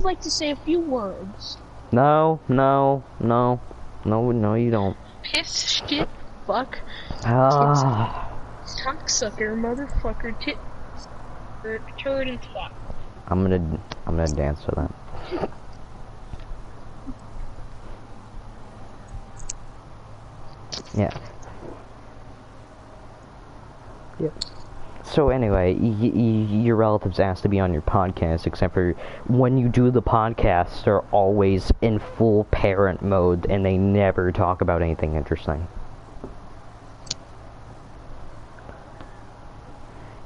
like to say a few words. No, you don't. Piss, shit, fuck, Ah. cocksucker, motherfucker, tit, turd, and twat. I'm gonna dance to that. Yeah. Yep. So anyway, your relatives asked to be on your podcast, except for when you do the podcast, they're always in full parent mode, and they never talk about anything interesting.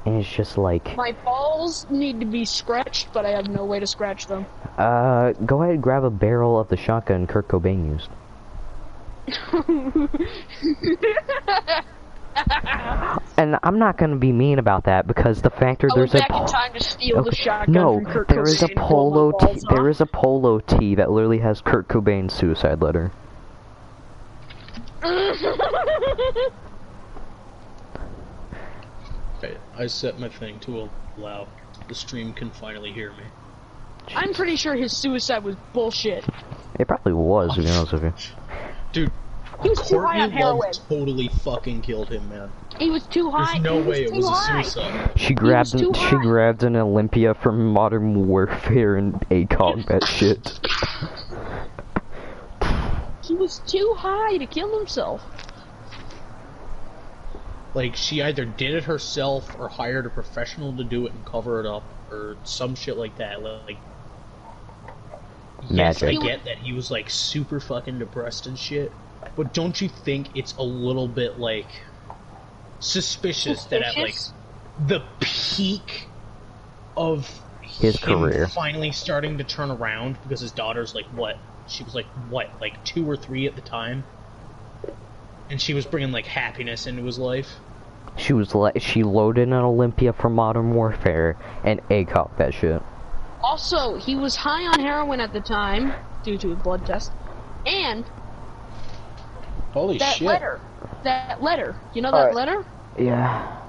And it's just like... My balls need to be scratched, but I have no way to scratch them. Go ahead and grab a barrel of the shotgun Kurt Cobain used. And I'm not gonna be mean about that because the factor there's a time to steal the shotgun from Kurt there is a Cobain polo there is a polo tee that literally has Kurt Cobain's suicide letter. I set my thing to allow the stream can finally hear me. I'm pretty sure his suicide was bullshit. It probably was, to be honest with you. Dude, he was too high on heroin. Totally fucking killed him, man. He was too high. There's no way it was a suicide. She grabbed an Olympia from Modern Warfare and ACOG that shit. He was too high to kill himself. Like, she either did it herself or hired a professional to do it and cover it up, or some shit like that. Like, yes, I get that he was, like, super fucking depressed and shit, but don't you think it's a little bit, like, suspicious that at, like, the peak of his career finally starting to turn around, because his daughter's, like, what? She was, like, what? Like, 2 or 3 at the time? And she was bringing, like, happiness into his life. She loaded an Olympia from Modern Warfare and ACOG that shit. Also, he was high on heroin at the time, due to a blood test, and... Holy shit. That letter. You know that letter? Yeah.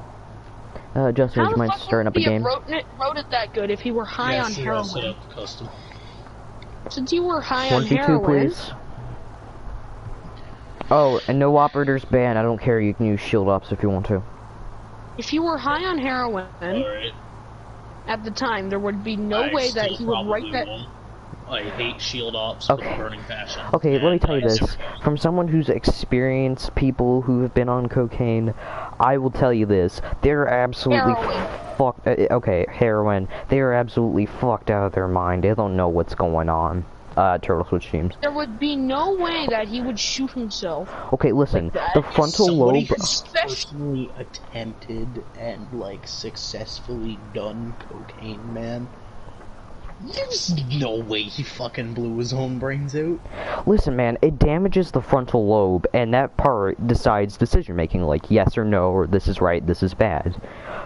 Justin, would you mind starting up a game? Wrote it that good if he were high on heroin. Set up custom. Since you were high on heroin... 1v2, please. Oh, and no operators ban. I don't care. You can use shield ops if you want to. If you were high on heroin at the time, there would be no way that he would write that. I hate shield ops with a burning passion. Okay, let me tell you this. From someone who's experienced people who have been on cocaine, I will tell you this. They're absolutely fucked. Okay, heroin. They are absolutely fucked out of their mind. They don't know what's going on. Turtle Switch teams. There would be no way that he would shoot himself. Okay, listen, the frontal lobe... Has personally attempted and, like, successfully done cocaine, man. There's no way he fucking blew his own brains out. Listen, man, it damages the frontal lobe, and that part decides decision-making, like yes or no, or this is right, this is bad.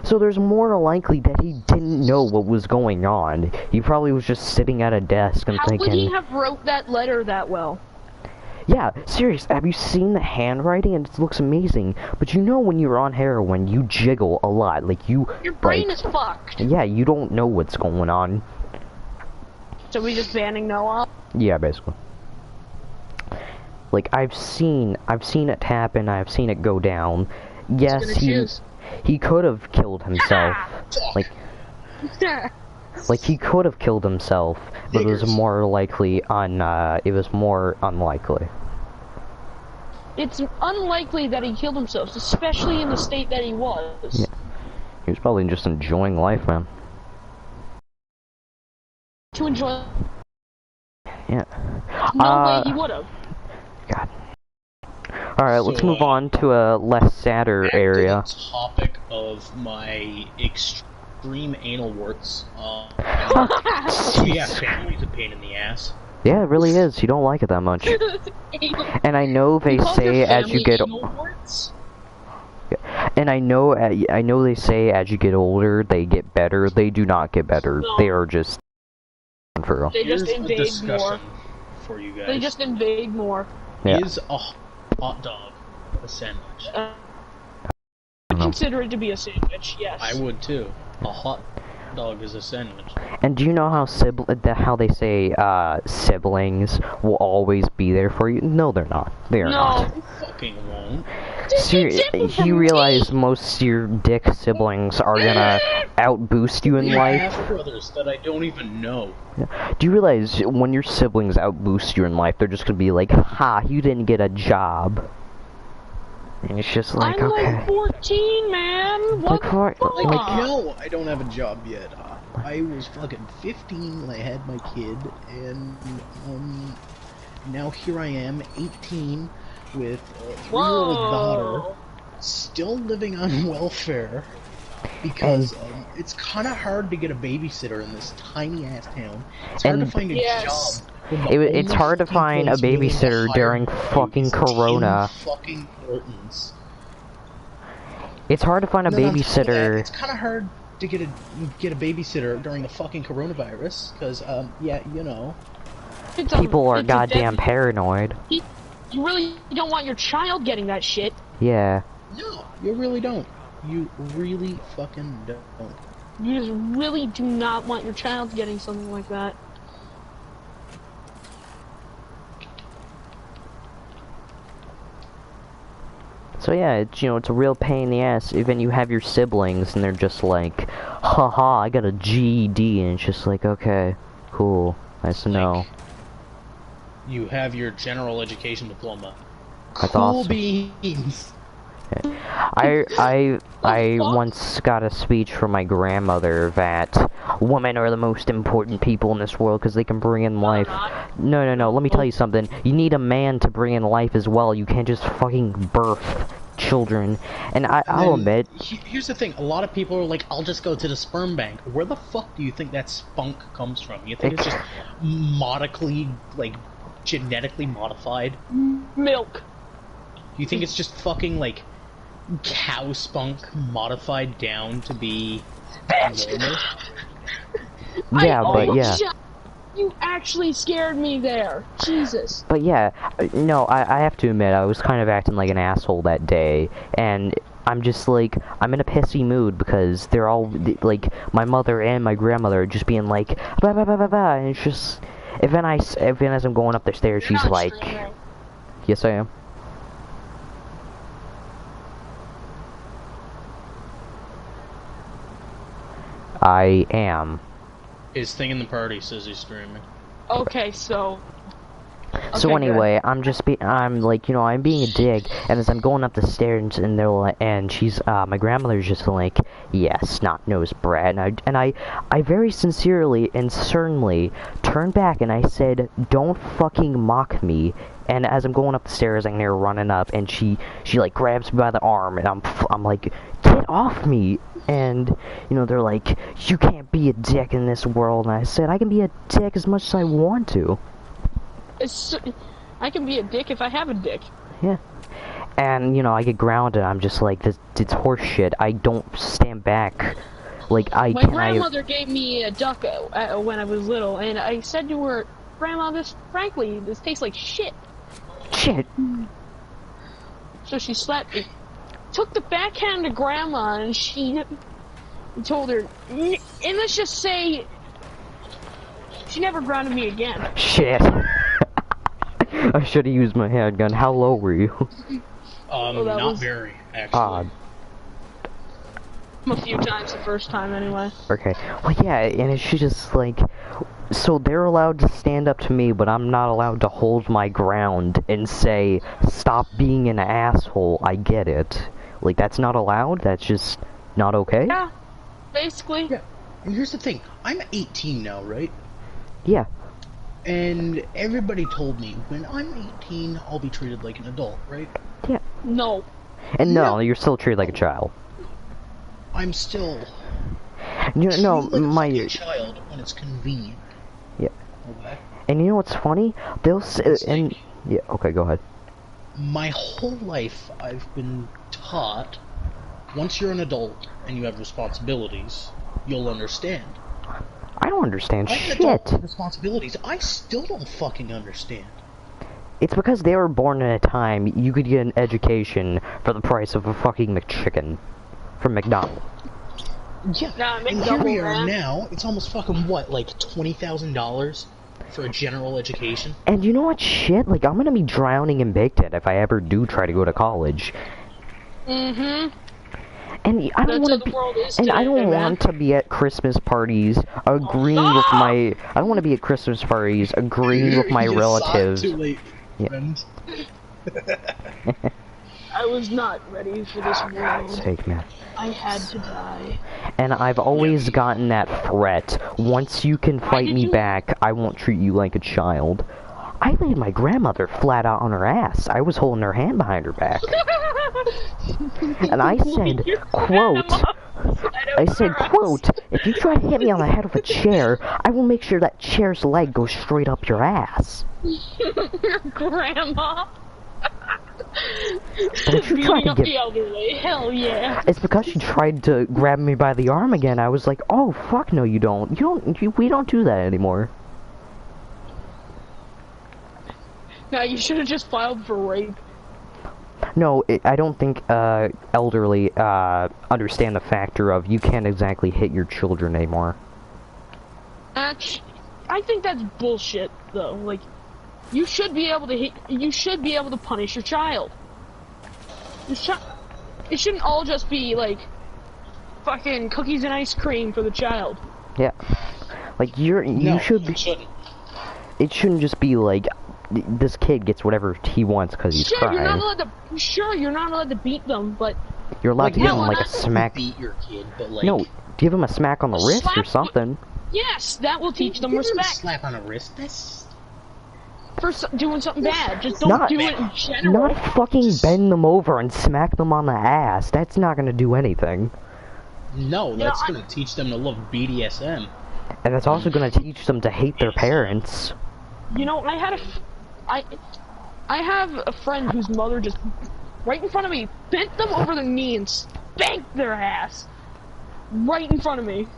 So there's more likely that he didn't know what was going on. He probably was just sitting at a desk and thinking... How would he have wrote that letter that well? Yeah, serious, have you seen the handwriting? And it looks amazing. But you know when you're on heroin, you jiggle a lot, like you... Your brain is fucked. Yeah, you don't know what's going on. So we just banning Noah? Yeah, basically. Like, I've seen it happen, I've seen it go down. Yes, he could have killed himself. like he could have killed himself, but it was more likely it was more unlikely. It's unlikely that he killed himself, especially in the state that he was. Yeah. He was probably just enjoying life, man. To enjoy. Yeah. No way he would have. God. Alright, let's move on to a less sadder area. To the topic of my extreme anal warts. Yeah, family's a pain in the ass. Yeah, it really is. You don't like it that much. And I know they say as you get... And I know they say as you get older, they get better. They do not get better. No. They are just... For real. They just invade more. For you guys. They just invade more. Yeah. Is a hot dog a sandwich? I consider it to be a sandwich, yes. I would too. A hot hot dog is a sandwich. And do you know how how they say siblings will always be there for you? No, they're not. They are not. No, fucking won't. You realize most of your dick siblings are gonna outboost you in life? Half brothers that I don't even know. Yeah. Do you realize when your siblings outboost you in life, they're just gonna be like, "Ha, you didn't get a job." And it's just like, I'm okay. like 14, man. What Like, the fuck? No, I don't have a job yet. I was fucking 15 when I had my kid, and now here I am, 18, with a 3-year-old daughter, still living on welfare, because it's kind of hard to get a babysitter in this tiny-ass town. It's hard to find a job. It's hard to find a babysitter during fucking Corona. Fucking curtains. It's hard to find a babysitter. It's kind of hard to get a babysitter during the fucking coronavirus, because yeah, you know, people are goddamn paranoid. You really don't want your child getting that shit. Yeah. No, you really don't. You really fucking don't. You just really do not want your child getting something like that. So yeah, it's, it's a real pain in the ass. Even you have your siblings and they're just like, haha, I got a GED, and it's just like, okay, cool, nice to know. You have your general education diploma. That's cool awesome. Beans. I once got a speech from my grandmother that women are the most important people in this world because they can bring in life. No, let me tell you something. You need a man to bring in life as well. You can't just fucking birth children. And I'll admit... Here's the thing. A lot of people are like, I'll just go to the sperm bank. Where the fuck do you think that spunk comes from? You think it's just genetically modified? Milk. You think it's just fucking, cow spunk modified down to be normal? Yeah, but yeah. You actually scared me there. Jesus. But yeah, no, I have to admit, I was kind of acting like an asshole that day, and I'm just like, I'm in a pissy mood because they're all, like, my mother and my grandmother are just being like, blah, blah, blah, blah, blah, and it's just, even as I'm going up the stairs, she's like, yes I am. I am. His thing in the party says he's streaming. Okay, so... So anyway, good. I'm like, I'm being a dick, and as I'm going up the stairs, and they're like, and she's, my grandmother's just like, yeah, snot-nosed brat, and I very sincerely and certainly turned back, and I said, don't fucking mock me. And as I'm going up the stairs, I'm there running up, and she like grabs me by the arm, and I'm like, get off me. And they're like, you can't be a dick in this world. And I said, I can be a dick as much as I want to. I can be a dick if I have a dick. Yeah. And I get grounded. I'm just like, it's horse shit. I don't stand back. Like My grandmother gave me a duck when I was little, and I said to her, Grandma, this tastes like shit. Shit. So she slapped me. Took the backhand to Grandma, and she told her, and let's just say, she never grounded me again. Shit. I should have used my handgun. How low were you? Not very, actually. A few times the first time, anyway. Okay. Well, yeah, and it's just like... So they're allowed to stand up to me, but I'm not allowed to hold my ground and say, stop being an asshole, I get it. Like, that's not allowed? That's just not okay? Yeah, basically. Yeah. And here's the thing. I'm 18 now, right? Yeah. And everybody told me, when I'm 18, I'll be treated like an adult, right? Yeah. No. And no, you're still treated like a child. I'm still... my child when it's convenient. Yeah. Okay. And you know what's funny? They'll say, and yeah, okay, go ahead. My whole life I've been taught, once you're an adult and you have responsibilities, you'll understand. I don't understand shit. Responsibilities, I still don't fucking understand. It's because they were born in a time you could get an education for the price of a fucking McChicken from McDonald's. Yeah, Nah, make and here we double, are man. now. It's almost fucking what, like $20,000 for a general education? And you know what, shit? Like, I'm gonna be drowning in baked it if I ever do try to go to college. Mm-hmm. And I don't That's how want the to be, world is and today, I don't man. want to be at Christmas parties agreeing with my. I don't want to be at Christmas parties agreeing with my You saw it relatives. too late, Yeah. friend. I was not ready for this world. Sake, man. I had to die. And I've always gotten that threat. Once you can fight did me you- back, I won't treat you like a child. I laid my grandmother flat out on her ass. I was holding her hand behind her back. And I said, quote, if you try to hit me on the head with a chair, I will make sure that chair's leg goes straight up your ass. Your grandma. Don't you try Beating to up get... the elderly. Hell yeah. It's because she tried to grab me by the arm again. I was like, oh, fuck no, you don't. We don't do that anymore. No, you should have just filed for rape. No, I don't think elderly understand the factor of you can't exactly hit your children anymore. Actually, I think that's bullshit, though. Like, you should be able to hit. You should be able to punish your child. It shouldn't all just be like fucking cookies and ice cream for the child. Yeah, like you should be. It shouldn't just be like this kid gets whatever he wants because he's crying. You're not allowed to. Sure, you're not allowed to beat them, but you're allowed to give him like a smack. Beat your kid, but like No, give him a smack on the wrist or something. Yes, that will teach them respect. Slap on a wrist. That's for doing something bad. Just don't do it in general. Not fucking bend them over and smack them on the ass. That's not gonna do anything. No, that's gonna teach them to love BDSM. And that's also gonna teach them to hate their parents. You know, I have a friend whose mother just, right in front of me, bent them over the knee and spanked their ass. Right in front of me.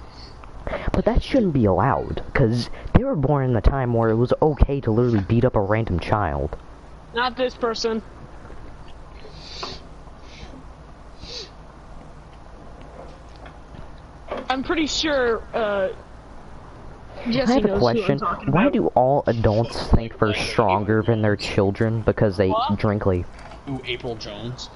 But that shouldn't be allowed, because they were born in a time where it was okay to literally beat up a random child. Not this person. I'm pretty sure, Jesse I have a knows question. who I'm talking Why about. do all adults think they're stronger than their children because they drink like... Ooh, April Jones.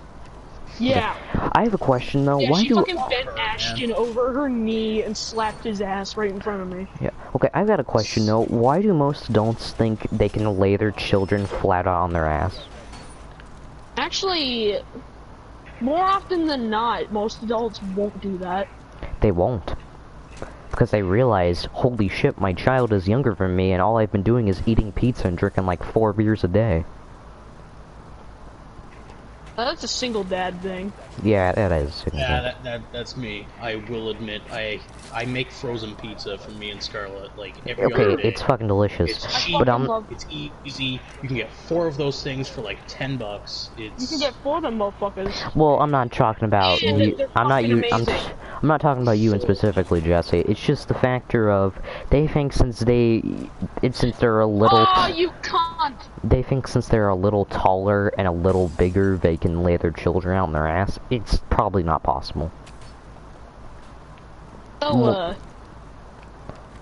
Yeah. I have a question though. Yeah, Why she do... fucking bent Ashton over her knee and slapped his ass right in front of me. Yeah. Okay, I've got a question though. Why do most adults think they can lay their children flat out on their ass? Actually, more often than not, most adults won't do that. They won't. Because they realize, holy shit, my child is younger than me and all I've been doing is eating pizza and drinking like 4 beers a day. That's a single dad thing. Yeah, that is. Yeah, that's me. I will admit, I make frozen pizza for me and Scarlett like every other day. It's fucking delicious. It's cheap, but it's easy. You can get 4 of those things for like $10. You can get 4 of them motherfuckers. Well, I'm not talking about you. I'm not talking about you and specifically, Jesse. It's just the factor of they think since they're a little. Oh, you cunt! They think since they're a little taller and a little bigger, they can lay their children out on their ass. It's probably not possible. So,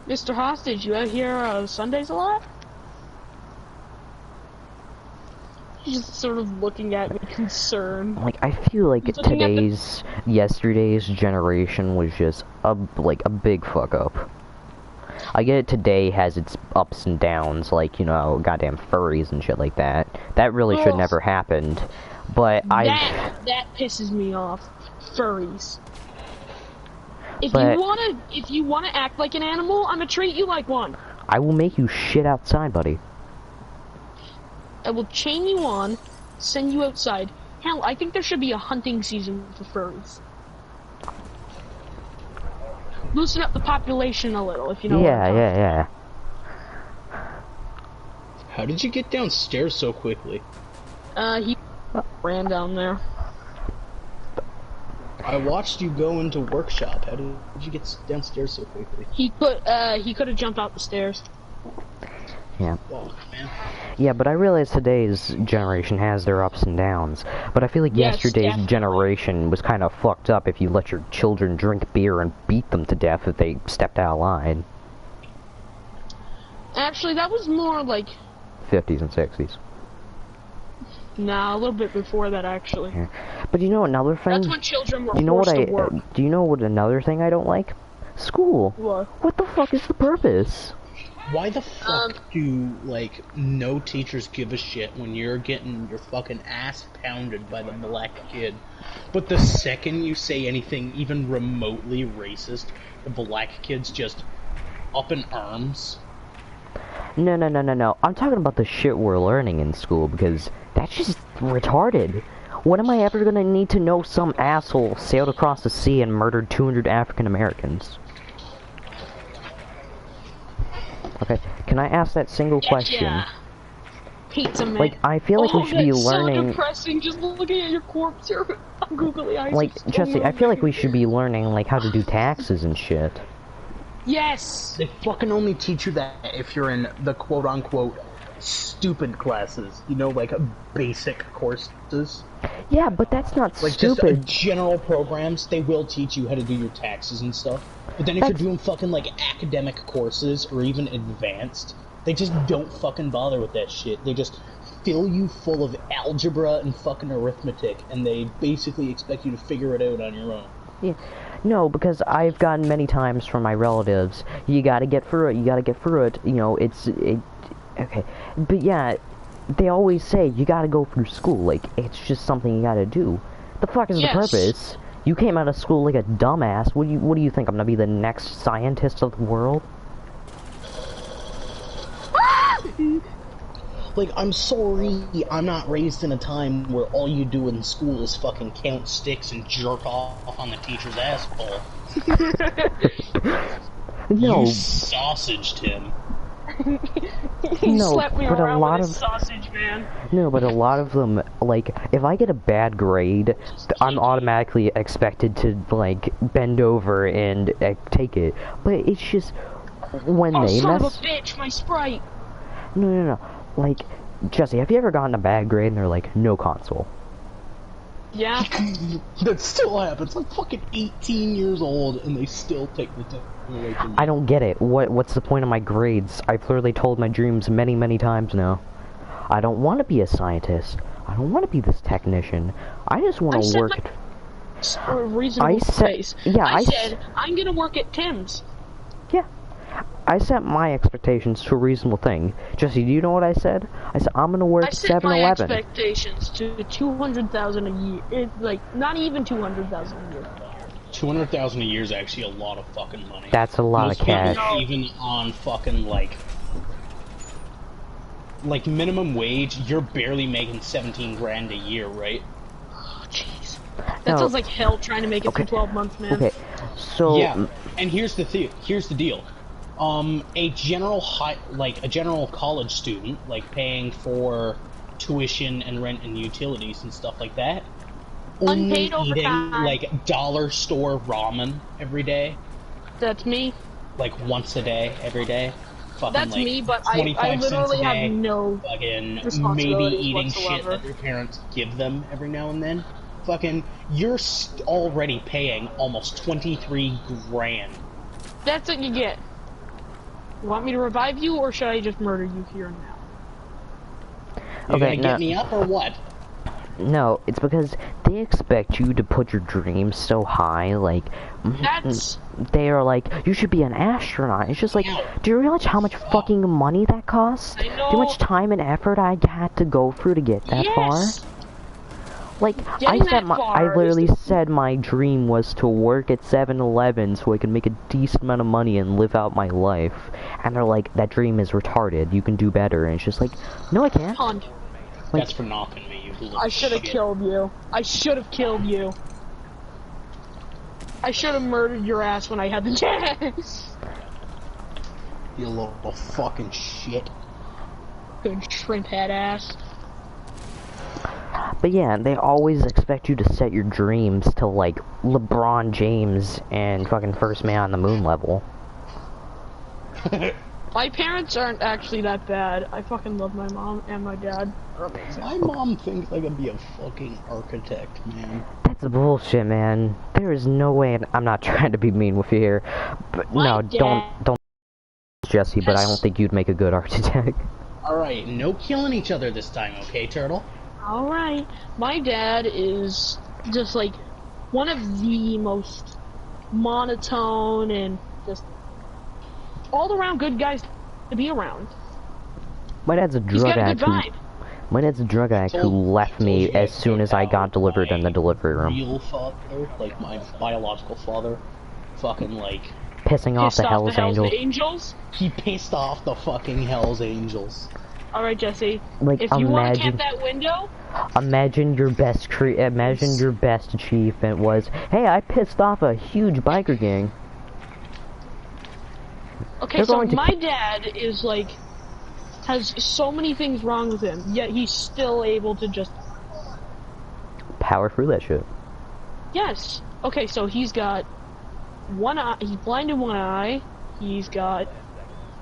Mr. Hostage, you out here Sundays a lot? He's just sort of looking at me concerned. Like, I feel like yesterday's generation was just a big fuck up. I get it, today has its ups and downs, like, you know, goddamn furries and shit like that. That really should never happened. But that pisses me off. Furries. If you wanna act like an animal, I'm gonna treat you like one. I will make you shit outside, buddy. I will chain you on, send you outside. Hell, I think there should be a hunting season for furries. Loosen up the population a little, if you know what I'm talking about. How did you get downstairs so quickly? He ran down there. I watched you go into workshop. How did you get downstairs so quickly? He could have jumped out the stairs. Yeah. Fuck, man. Yeah, but I realize today's generation has their ups and downs. But I feel like Yes, yesterday's definitely. generation was kind of fucked up if you let your children drink beer and beat them to death if they stepped out of line. Actually, that was more like 50s and 60s. a little bit before that actually. Yeah. But you know another thing? That's when children were Do you know forced what to work. do you know what another thing I don't like? School. What? What the fuck is the purpose? Why the fuck do, like, no teachers give a shit when you're getting your fucking ass pounded by the black kid? But the second you say anything even remotely racist, the black kid's just up in arms? No. I'm talking about the shit we're learning in school because that's just retarded. When am I ever gonna need to know some asshole sailed across the sea and murdered 200 African Americans? Okay, can I ask that single question? Yeah. Pizza man. Like, I feel like we should be that's learning... so depressing, just looking at your corpse here on googly eyes. Like, Jesse, I feel like we should be learning, like, how to do taxes and shit. Yes! They fucking only teach you that if you're in the quote-unquote stupid classes. You know, like, basic courses. Yeah, but that's not like stupid. Just general programs, they will teach you how to do your taxes and stuff. But then if you're doing fucking, like, academic courses or even advanced, they just don't fucking bother with that shit. They just fill you full of algebra and fucking arithmetic, and they basically expect you to figure it out on your own. Yeah. No, because I've gotten many times from my relatives, you gotta get through it, you know, okay. But yeah, they always say, you gotta go through school, like, it's just something you gotta do. The fuck is the purpose? You came out of school like a dumbass, what do you think, I'm gonna be the next scientist of the world? Like, I'm sorry, I'm not raised in a time where all you do in school is fucking count sticks and jerk off on the teacher's asshole. No. You sausaged him. He slapped me but around a lot with of his sausage, man. No, but a lot of them, like, if I get a bad grade, I'm automatically expected to, like, bend over and take it. But it's just when they son mess. of a bitch, my Sprite. No. Like, Jesse, have you ever gotten a bad grade and they're like, no console? Yeah. That still happens. I'm fucking 18 years old and they still take the test away from me. I don't get it. What's the point of my grades? I've clearly told my dreams many, many times now. I don't want to be a scientist. I don't want to be this technician. I just want to work at a reasonable place. Yeah, I said, I'm gonna work at Tim's. Yeah. I set my expectations to a reasonable thing. Jesse, do you know what I said? I said, I'm gonna work at 7-Eleven. I set my expectations to 200,000 a year. Like, not even 200,000 a year. 200,000 a year is actually a lot of fucking money. That's a lot of cash. Even on fucking, like minimum wage, you're barely making 17 grand a year, right? Oh, jeez. That sounds like hell trying to make it for 12 months, man. Okay, so... Yeah, and here's the deal. A general college student, like, paying for tuition and rent and utilities and stuff like that, unpaid only eating, overtime. like, dollar store ramen every day. That's me. Like, once a day, every day. Fucking, that's like, me, but I literally have no fucking responsibilities maybe eating whatsoever. shit that their parents give them every now and then. Fucking, you're already paying almost 23 grand. That's what you get. You want me to revive you, or should I just murder you here and now? You gonna get me up, or what? No, it's because they expect you to put your dreams so high, like... They are like, you should be an astronaut. It's just like, do you realize how much fucking money that costs? I know. Do you know how much time and effort I had to go through to get that far? Like, I literally said my dream was to work at 7-Eleven so I could make a decent amount of money and live out my life. And they're like, that dream is retarded, you can do better. And it's just like, no I can't. Like, that's for knocking me, you little I should have killed you. I should have killed you. I should have murdered your ass when I had the chance. You little fucking shit. Good shrimp head ass. But yeah, they always expect you to set your dreams to, like, LeBron James and fucking first man on the moon level. My parents aren't actually that bad. I fucking love my mom and my dad. My mom thinks I can be a fucking architect, man. That's bullshit, man. There is no way. I'm not trying to be mean with you here, but no, don't, Jesse. But I don't think you'd make a good architect. All right, no killing each other this time, okay, Turtle? All right. My dad is just like one of the most monotone and just all-around good guys to be around. My dad's a drug addict. My dad's a drug addict who left me as soon as I got delivered in the delivery room. Real father, like my biological father, fucking like pissing off the Hell's Angels. He pissed off the fucking Hell's Angels. All right, Jesse. Like, if you want to camp that window, imagine your best achievement was, hey, I pissed off a huge biker gang. Okay, so my dad is like, has so many things wrong with him, yet he's still able to just power through that shit. Yes. Okay, so he's got one eye, he's blind in one eye, he's got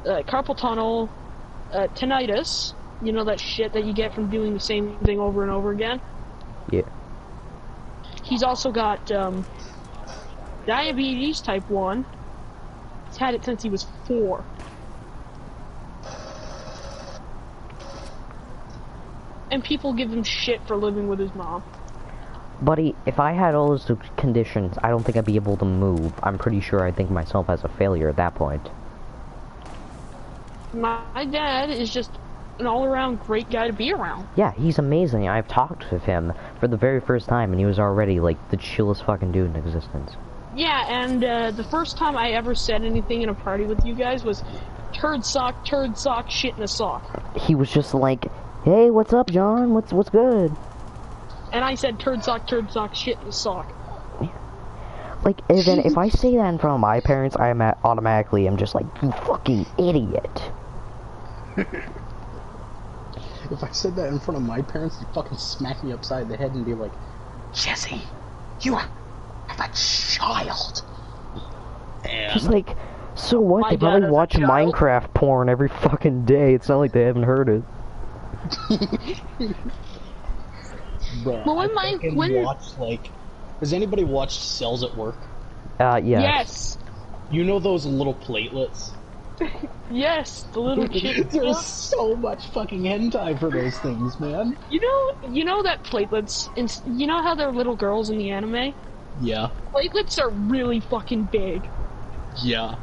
carpal tunnel, tinnitus, you know that shit that you get from doing the same thing over and over again? Yeah. He's also got diabetes type 1. He's had it since he was 4. And people give him shit for living with his mom. Buddy, if I had all those conditions, I don't think I'd be able to move. I'm pretty sure I'd think myself as a failure at that point. My dad is just an all-around great guy to be around. Yeah, he's amazing. I've talked with him for the very first time, and he was already, like, the chillest fucking dude in existence. Yeah, and the first time I ever said anything in a party with you guys was turd sock, shit in a sock. He was just like, hey, what's up, John? What's good? And I said turd sock, shit in a sock. Like, and then if I say that in front of my parents, I automatically am just like, you fucking idiot. If I said that in front of my parents, they'd fucking smack me upside the head and be like, Jesse, you have a child. And just like, so what? They probably watch Minecraft porn every fucking day. It's not like they haven't heard it. Bruh, well, has anybody watched Cells at Work? Yeah. Yes. You know those little platelets? Yes, the little kids. There's so much fucking hentai for those things, man. You know that platelets, you know how they're little girls in the anime? Yeah. Platelets are really fucking big. Yeah.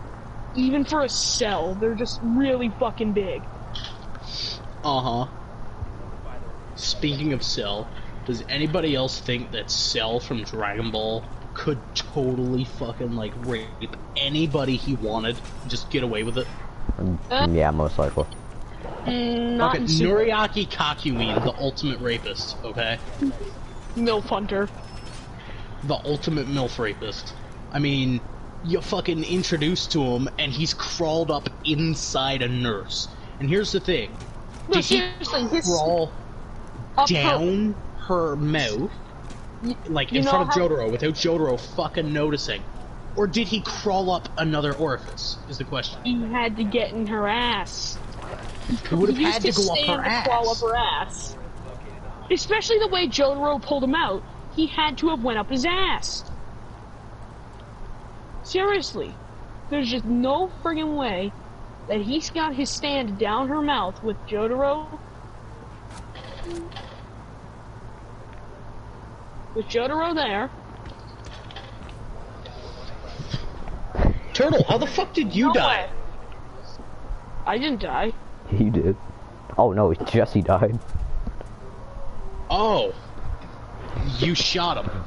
Even for a cell, they're just really fucking big. Uh-huh. Speaking of Cell, does anybody else think that Cell from Dragon Ball could totally fucking, like, rape anybody he wanted, just get away with it? Yeah, most likely. Not okay, Noriaki Kakyoin, the ultimate rapist, okay? MILF hunter. The ultimate MILF rapist. I mean, you fucking introduced to him, and he's crawled up inside a nurse. And here's the thing. No, did he seriously, crawl down her mouth, like in front of Jotaro, without Jotaro fucking noticing? Or did he crawl up another orifice, is the question. He had to get in her ass. He would have had to go up her ass. Crawl up her ass. Especially the way Jotaro pulled him out. He had to have went up his ass. Seriously. There's just no friggin' way that he's got his stand down her mouth with Jotaro. With Jotaro there. Turtle, how the fuck did you die? Way. I didn't die. You did. Oh no, Jesse died. Oh. You shot him.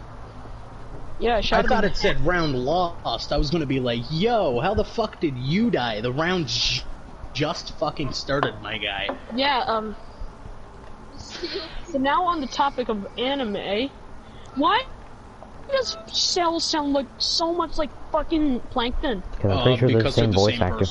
Yeah, I shot him. I thought it said round lost. I was gonna be like, yo, how the fuck did you die? The round just fucking started, my guy. Yeah, so now on the topic of anime, why does Cell sound like so much like fucking Plankton? Because I'm pretty sure they're the same voice actor.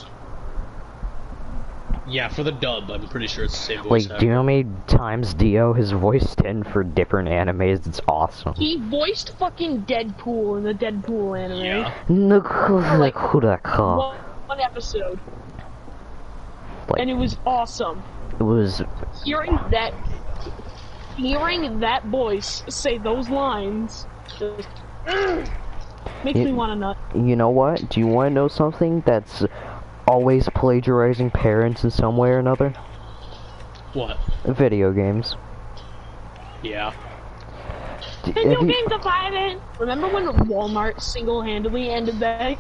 Yeah, for the dub, I'm pretty sure it's the same voice actor. Wait, do you know how many times Dio has voiced in for different animes? It's awesome. He voiced fucking Deadpool in the Deadpool anime. Yeah. Like, one episode. Like, and it was awesome. it was... Hearing that voice say those lines just makes me want to nut. You know what? Do you want to know something that's always plagiarizing parents in some way or another? What? Video games. Yeah. Video games are violent. Remember when Walmart single-handedly ended that?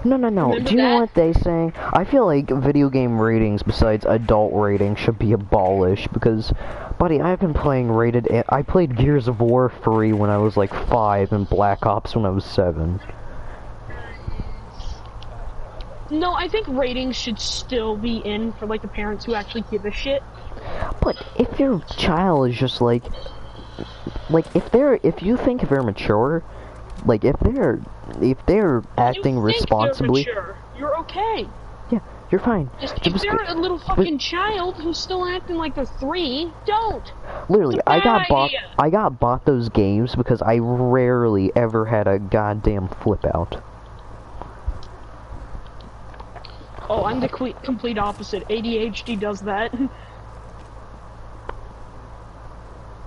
No. Remember Do you know that? what they say? I feel like video game ratings besides adult ratings should be abolished because, buddy, I've been playing rated... I played Gears of War 3 when I was like 5 and Black Ops when I was 7. No, I think ratings should still be in for like the parents who actually give a shit. But if your child is just like if you think they're mature, like if they're acting responsibly, you're okay. yeah, you're fine. If they're a little fucking child who's still acting like they're 3, don't. Literally, It's a bad idea. I got bought those games because I rarely ever had a goddamn flip out. Oh, I'm the complete opposite. ADHD does that.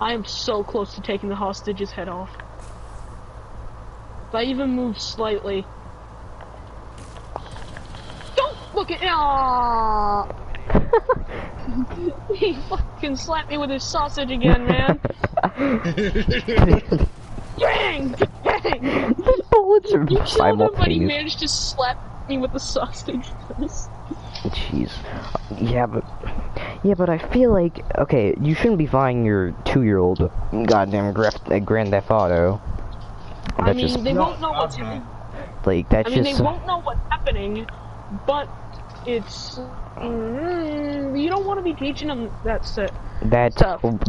I am so close to taking the hostage's head off. If I even move slightly. Don't look at Aww. He fucking slapped me with his sausage again, man. Dang! The bullets are You killed him, but he simultaneous. managed to slap me with the sausage first. Jeez. Yeah, but I feel like, okay, you shouldn't be buying your 2-year-old goddamn Grand Theft Auto. I mean, they won't know what's happening. Like, that's I mean, just... they won't know what's happening, but it's... you don't want to be teaching them that stuff.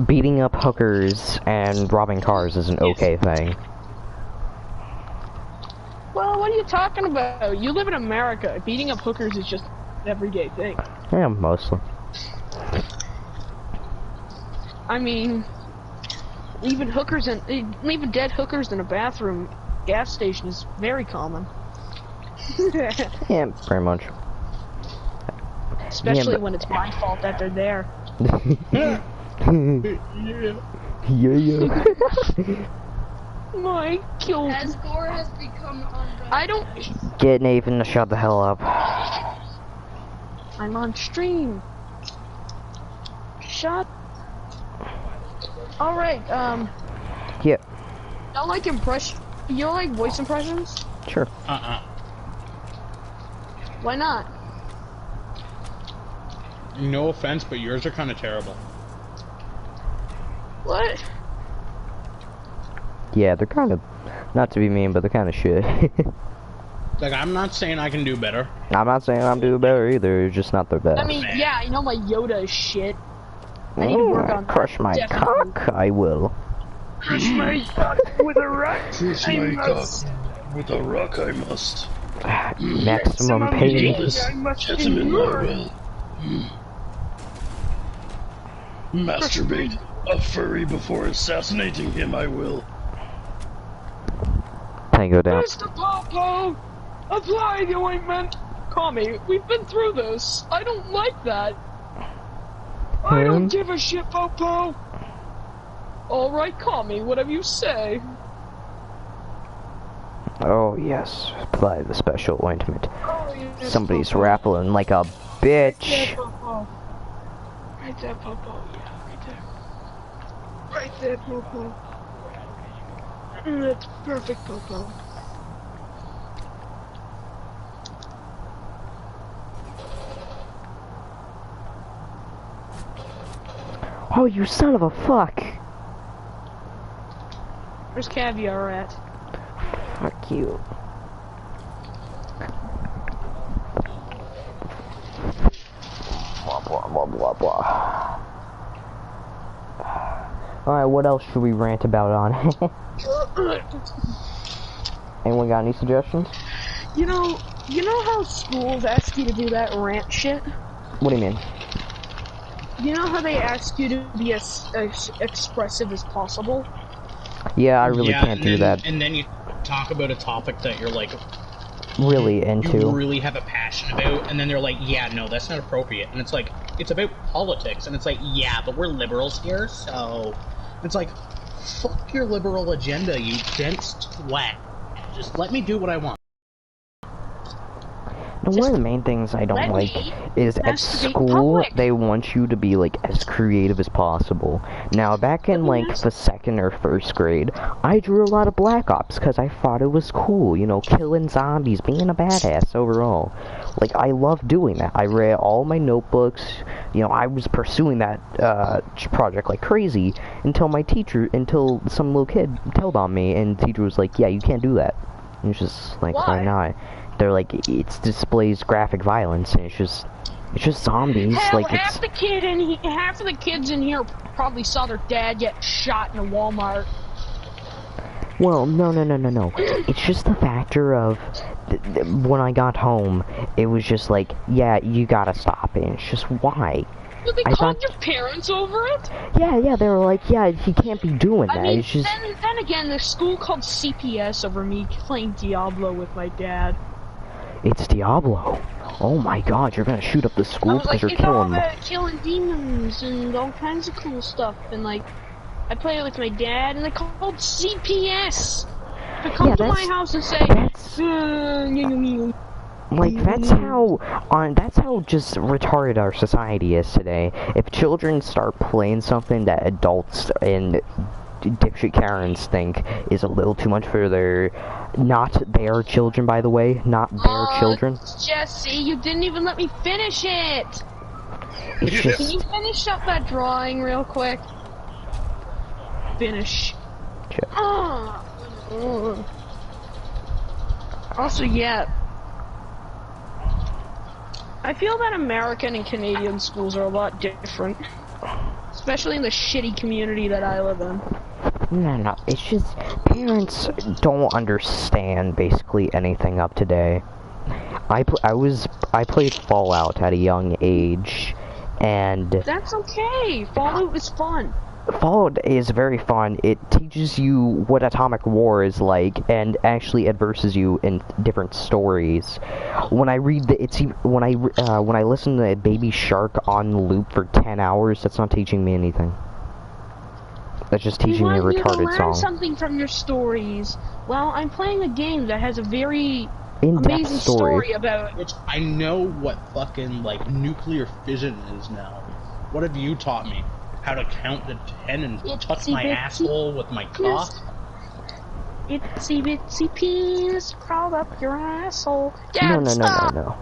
Beating up hookers and robbing cars is an okay thing. Well, what are you talking about? You live in America. Beating up hookers is just an everyday thing. Yeah, mostly. I mean, leaving dead hookers in a bathroom gas station is very common. Yeah, very much. Especially when it's my fault that they're there. Yeah. My killed. As gore has become unrun. I don't. Get Nathan to shut the hell up. I'm on stream. Shut. Alright, Yep. y'all like you like voice impressions? Sure. Why not? No offense, but yours are kind of terrible. What? Yeah, they're kind of, not to be mean, but they're kind of shit. Like, I'm not saying I can do better. I'm not saying I'm doing better either, it's just not the best. I mean, yeah, I know my Yoda is shit. I need to work on that. Crush my Definitely. cock, I will. Crush my cock with a rock. Crush my cock with a rock, I must. Maximum pain. Gentlemen, I will. Masturbate a furry before assassinating him, I will. Tango down. Mr. Popo, apply the ointment. Call me. We've been through this. I don't like that. I don't give a shit, Popo. Alright, call me, whatever you say. Oh yes, apply the special ointment. Oh, yes, Somebody's Popo. rappling like a Right there, bitch. Popo. Right there, Popo. Yeah, right there. Right there, Popo. That's perfect, Popo. Oh, you son of a fuck. Where's Caviar at? Fuck you. Blah, blah, blah, blah, blah. Alright, what else should we rant about on? Anyone got any suggestions? You know how schools ask you to do that rant shit? What do you mean? You know how they ask you to be as expressive as possible? Yeah, I really can't do then, that. And then you talk about a topic that you're like really into. You really have a passion about, and then they're like, yeah, no, that's not appropriate. And it's like, it's about politics, and it's like, yeah, but we're liberals here, so... It's like, fuck your liberal agenda, you dense twat. Just let me do what I want. One of the main things I don't like is at school they want you to be like as creative as possible. Now back in like the 2nd or 1st grade, I drew a lot of Black Ops because I thought it was cool, you know, killing zombies, being a badass overall. Like I loved doing that. I read all my notebooks, you know, I was pursuing that project like crazy until until some little kid told on me, and the teacher was like, yeah, you can't do that. And it's just like, why not? They're like, it displays graphic violence, and it's just zombies. Hell, like half of the kids in here probably saw their dad get shot in a Walmart. Well, no. It's just the factor of when I got home, it was just like, yeah, you gotta stop it. And it's just why. Well, they called your parents over it? Yeah, they were like, yeah, he can't be doing that. I mean, it's just... then again, the school called CPS over me playing Diablo with my dad. It's Diablo. Oh my god, you're gonna shoot up the school because you're killing them. Killing demons and all kinds of cool stuff. And like, I play it with my dad, and they called CPS to come to my house and say, like, that's how just retarded our society is today. If children start playing something that adults and dipshit Karens think is a little too much for not their children, by the way, not their children. Jesse, you didn't even let me finish it! It's just... Can you finish up that drawing real quick? Finish. Sure. Also, yeah. I feel that American and Canadian schools are a lot different. Especially in the shitty community that I live in. No, it's just parents don't understand basically anything up today. I played Fallout at a young age, and that's okay. Fallout is fun. Fallout is very fun. It teaches you what atomic war is like, and actually adverses you in different stories. When I when I listen to Baby Shark on loop for 10 hours, that's not teaching me anything. That's just teaching me a retarded song. Learn something from your stories. Well, I'm playing a game that has a very amazing story about it. Which I know what fucking like nuclear fission is now. What have you taught me? How to count to 10 and touch my asshole with my cock? Itsy bitsy penis crawled up your asshole. No.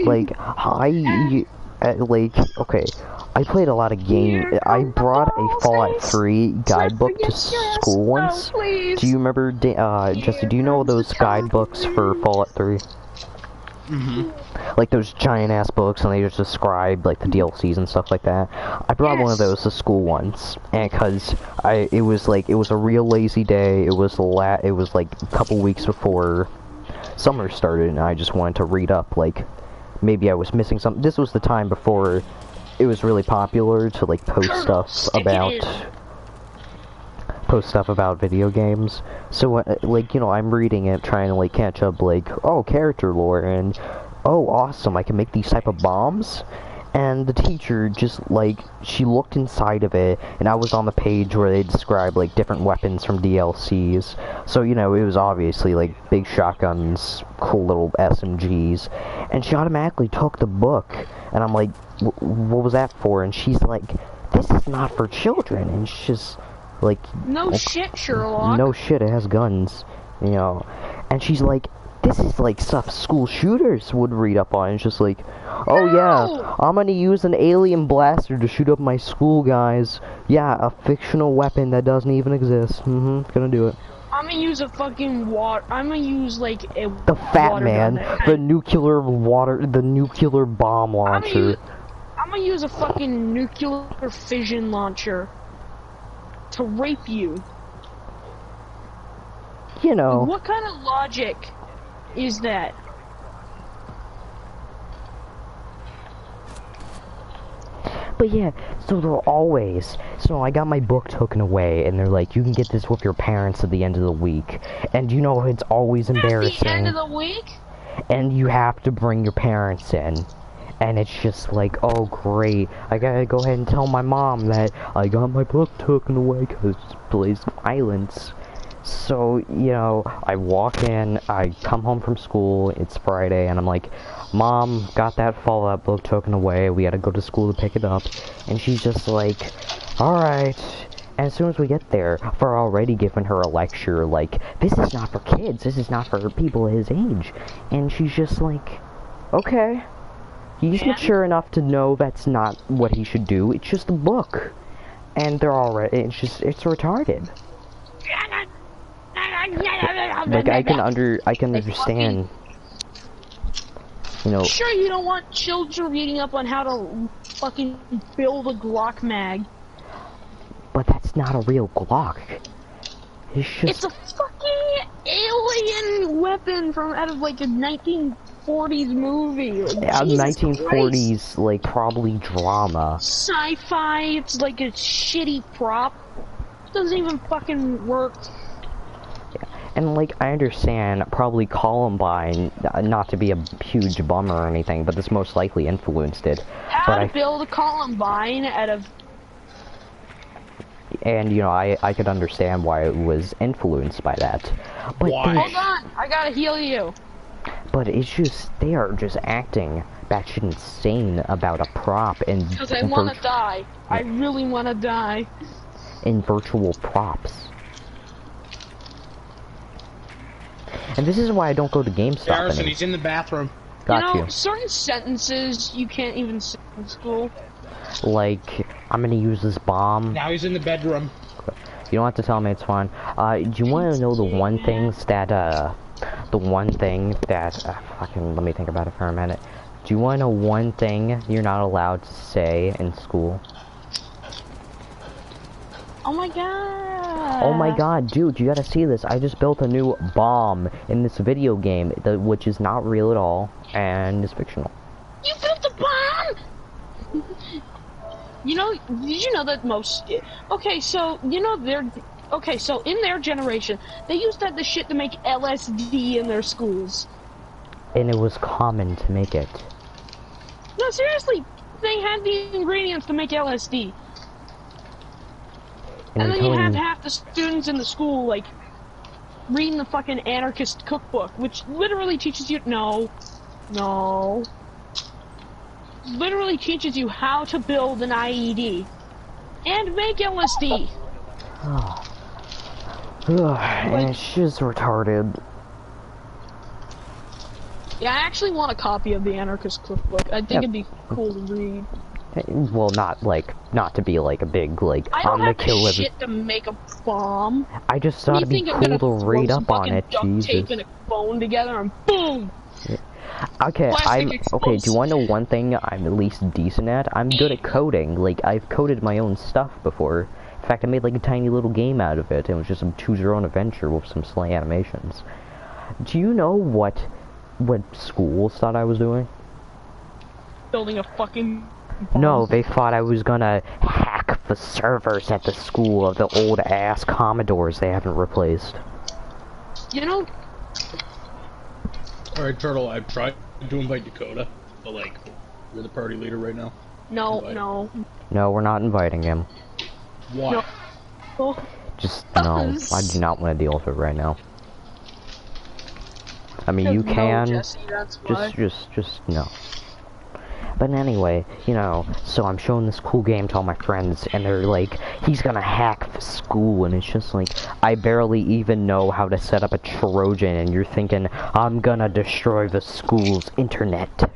Like, okay, I played a lot of games. I brought a Fallout 3 guidebook to school once. Do you remember, Jesse, do you know those guidebooks for Fallout 3? Mm-hmm. Like those giant ass books, and they just describe like the DLCs and stuff like that. I brought one of those to school once, and because it was a real lazy day. It was like a couple weeks before summer started, and I just wanted to read up. Like maybe I was missing something. This was the time before it was really popular to like post stuff about video games. So like, you know, I'm reading it, trying to like catch up, like, oh, character lore, and oh, awesome, I can make these type of bombs. And the teacher just like, she looked inside of it, and I was on the page where they describe like different weapons from DLCs. So, you know, it was obviously like big shotguns, cool little SMGs, and she automatically took the book, and I'm like, what was that for? And she's like, this is not for children. And she's just like, no shit, Sherlock. No shit, it has guns, you know. And she's like, this is like stuff school shooters would read up on. It's just like, oh yeah, I'm gonna use an alien blaster to shoot up my school, guys. Yeah, a fictional weapon that doesn't even exist. Gonna do it. I'm gonna use a fucking I'm gonna use like a the Fat Man, the nuclear bomb launcher. I'm gonna use a fucking nuclear fission launcher to rape you. You know. What kind of logic is that? But yeah, so I got my book taken away, and they're like, you can get this with your parents at the end of the week. And you know, it's always embarrassing. At the end of the week? and you have to bring your parents in. And it's just like, oh great, I gotta go ahead and tell my mom that I got my book taken away because it plays violence. So, you know, I walk in, I come home from school, it's Friday, and I'm like, Mom, got that Fallout book taken away, we gotta go to school to pick it up. And she's just like, alright. And as soon as we get there, we're already giving her a lecture, like, this is not for kids, this is not for people his age. And she's just like, okay. He's mature enough to know that's not what he should do. It's just a book. And they're already, it's retarded. Like, I can understand, you know. Sure, you don't want children reading up on how to fucking build a Glock mag. But that's not a real Glock. It's a fucking alien weapon from out of like a 1940s movie. Like, 1940s, Christ. like, probably drama. Sci-fi, it's like a shitty prop. It doesn't even fucking work. Yeah. And, like, I understand, probably Columbine, not to be a huge bummer or anything, but this most likely influenced it. How to build a Columbine out of... And, you know, I could understand why it was influenced by that. But why? Hold on, I gotta heal you. But it's just, they are just acting batshit insane about a prop and... Because I wanna die. I really wanna die. In virtual props. And this is why I don't go to GameStop. Harrison, he's in the bathroom. Got you. Certain sentences you can't even say in school. Like, I'm gonna use this bomb. Now he's in the bedroom. You don't have to tell me, it's fine. Do you want to know the one things that, fucking, let me think about it for a minute. Do you want to know one thing you're not allowed to say in school? Oh my god. Oh my god, dude, you gotta see this. I just built a new bomb in this video game, which is not real at all, and is fictional. You built a bomb? You know, did you know that most... Okay, so, you know, so in their generation, they used to have the shit to make LSD in their schools. And it was common to make it. No, seriously, they had the ingredients to make LSD. And then you have half the students in the school, like, reading the fucking anarchist cookbook, which literally teaches you... No. Literally teaches you how to build an IED. And make LSD. And it's just retarded. Yeah, I actually want a copy of the anarchist cookbook. I think it'd be cool to read. Well, not to be like a big, like, I'm gonna kill I don't have the shit to make a bomb. I just thought it'd be cool to read up on it, Jesus. Tape and a phone together and boom! Yeah. Okay, do you wanna know one thing I'm at least decent at? I'm good at coding. Like, I've coded my own stuff before. In fact, I made like a tiny little game out of it. It was just some choose your own adventure with some sly animations. Do you know what schools thought I was doing? Building a fucking bomb. No, they thought I was gonna hack the servers at the school of the old ass Commodores they haven't replaced. You know... Alright, Turtle, I've tried to invite Dakota, but, like, you're the party leader right now. No. No, we're not inviting him. Why? No. Just, no, I do not want to deal with it right now. I mean, you can, Jesse, that's why. just no. But anyway, you know, so I'm showing this cool game to all my friends, and they're like, he's gonna hack the school, and it's just like, I barely even know how to set up a Trojan, and you're thinking, I'm gonna destroy the school's internet.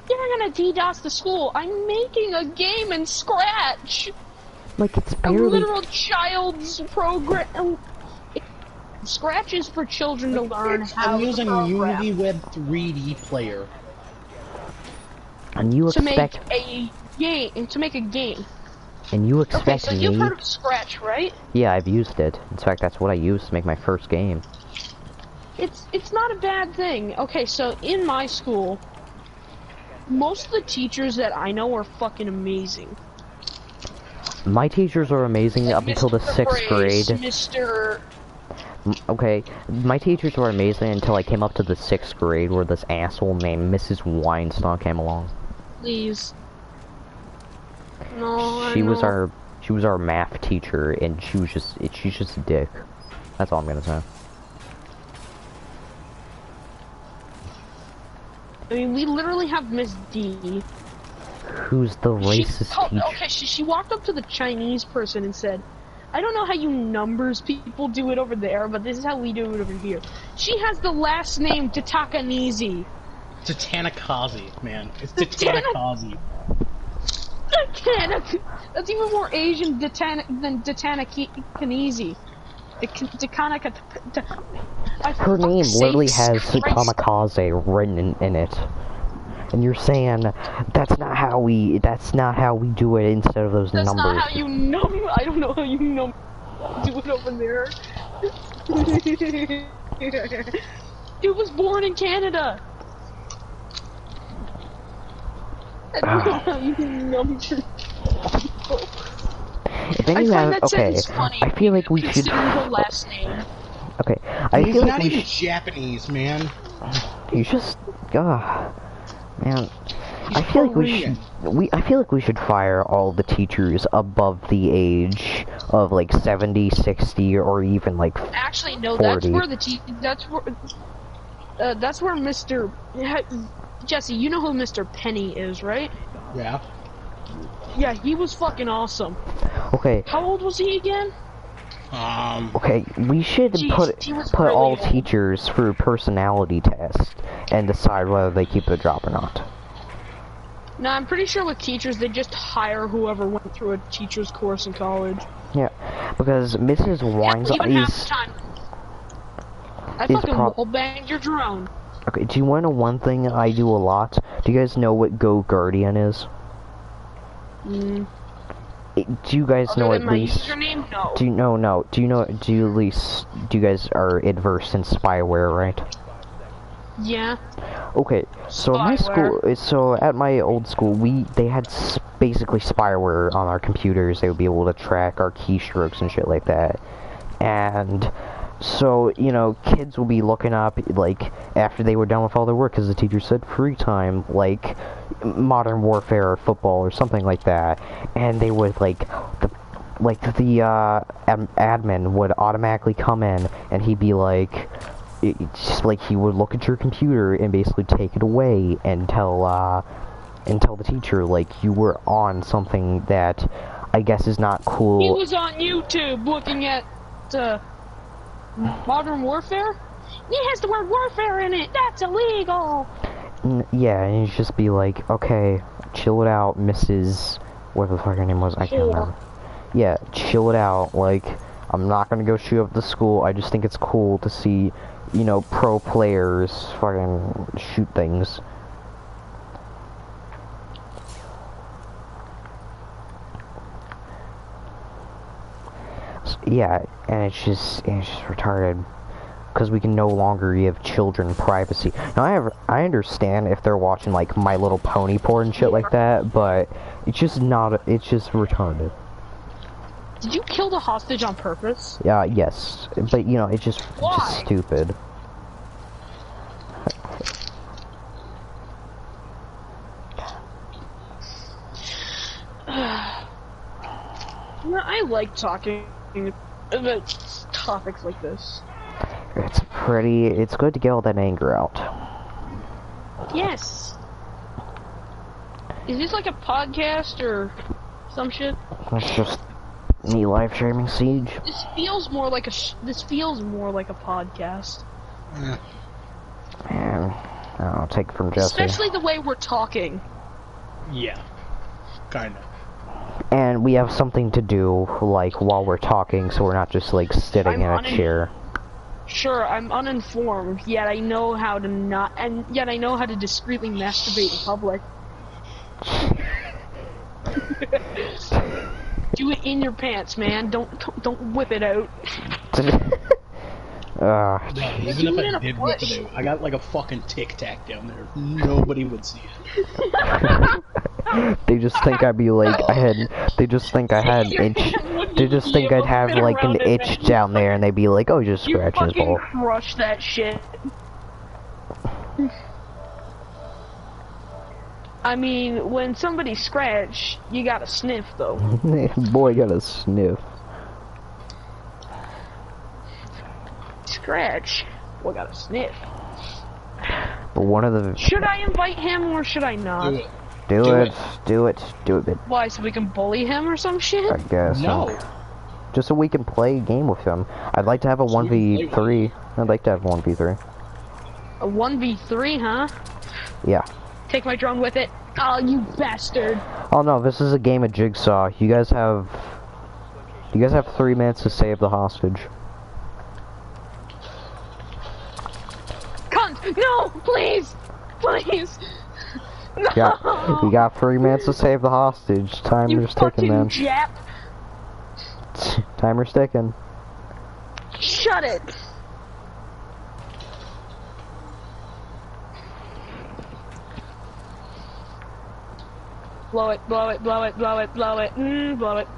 You're gonna DDoS the school. I'm making a game in Scratch. Like, it's barely... A literal child's program. Scratch is for children to learn how I'm using to program. Unity Web 3D Player. And you expect... To make a game. And you expect Okay, so you've heard of Scratch, right? Yeah, I've used it. In fact, that's what I used to make my first game. It's not a bad thing. Okay, so in my school, most of the teachers that I know are fucking amazing. My teachers are amazing up until the 6th grade. Mr. Okay, my teachers were amazing until I came up to the 6th grade where this asshole named Mrs. Weinstein came along. Please. No, She was our math teacher, and she's just a dick. That's all I'm gonna say. I mean, we literally have Miss D. Who's the racist teacher? Okay, she walked up to the Chinese person and said, I don't know how you numbers people do it over there, but this is how we do it over here. She has the last name Tatakanizi. Tatanakazi, man. It's Tatanakazi. That's even more Asian than Tatanakanizi. Her name literally has kamikaze written in it. And you're saying that's not how we do it instead of those numbers. That's not how you know. I don't know how you know. Do it over there. Dude was born in Canada. I don't know how you number people. If any okay, I feel like we should. Her last name. Okay, I feel like not even Japanese, man. You just, man. I feel like we should fire all the teachers above the age of like 70, 60, or even like 40. Actually, no. That's where that's where Mr. Jesse. You know who Mr. Penny is, right? Yeah. Yeah, he was fucking awesome. Okay. How old was he again? Okay, we should put really all old. teachers through a personality test and decide whether they keep the job or not. No, I'm pretty sure with teachers, they just hire whoever went through a teacher's course in college. Yeah, because Mrs. Weinstein is... I fucking wall-banged your drone. Okay, do you want to know one thing I do a lot? Do you guys know what Go Guardian is? Mm. Do you guys know at least? Username? No. Do you know? No. Do you know? Do you at least? Do you guys are adverse in spyware, right? Yeah. Okay. So my school. So at my old school, they had basically spyware on our computers. They would be able to track our keystrokes and shit like that. And so kids will be looking up like after they were done with all their work, because the teacher said free time, like Modern Warfare or football or something like that, and they would the admin would automatically come in and he'd be like, it's just like he would look at your computer and basically take it away and tell the teacher like you were on something that I guess is not cool. He was on YouTube looking at Modern Warfare? It has the word warfare in it. That's illegal. Yeah, and he'd just be like, okay, chill it out, Mrs. What the fuck her name was? I can't remember. Yeah, chill it out. Like, I'm not gonna go shoot up the school. I just think it's cool to see, pro players fucking shoot things. So, yeah, and it's just retarded. Because we can no longer give children privacy. Now, I understand if they're watching, like, My Little Pony porn and shit like that, but it's just retarded. Did you kill the hostage on purpose? Yeah, yes. But, it's just stupid. I like talking about topics like this. It's good to get all that anger out. Yes. Is this like a podcast or some shit? That's just me live streaming Siege. This feels more like a podcast. Man, I'll take it from Jesse. Especially the way we're talking. Yeah. Kinda. And we have something to do, like, while we're talking, so we're not just, like, sitting in a chair. Sure, I'm uninformed, yet I know how to discreetly masturbate in public. Do it in your pants, man. Don't whip it out. Even if I did whip it out, I got like a fucking Tic Tac down there. Nobody would see it. They just think I'd be like, they just think I had Your hand would They just think I'd have like an itch down there, and they'd be like, "Oh, just You scratch his fucking ball." crush that shit. I mean, when somebody scratch, you gotta sniff though. Boy, got a sniff. Scratch. Boy, gotta sniff. But one of the Should I invite him or should I not? Do it. do it, bit. Why? So we can bully him or some shit? I guess. No. Just so we can play a game with him. I'd like to have a 1v3. I'd like to have 1v3. A 1v3, huh? Yeah. Take my drone with it. Oh, you bastard. Oh no, this is a game of Jigsaw. You guys have 3 minutes to save the hostage. Cunt! No! Please! Please! No! You got 3 minutes to save the hostage. Timer's ticking, man. Jap! Timer's ticking. Shut it! Blow it, blow it, blow it, blow it, blow it, blow it.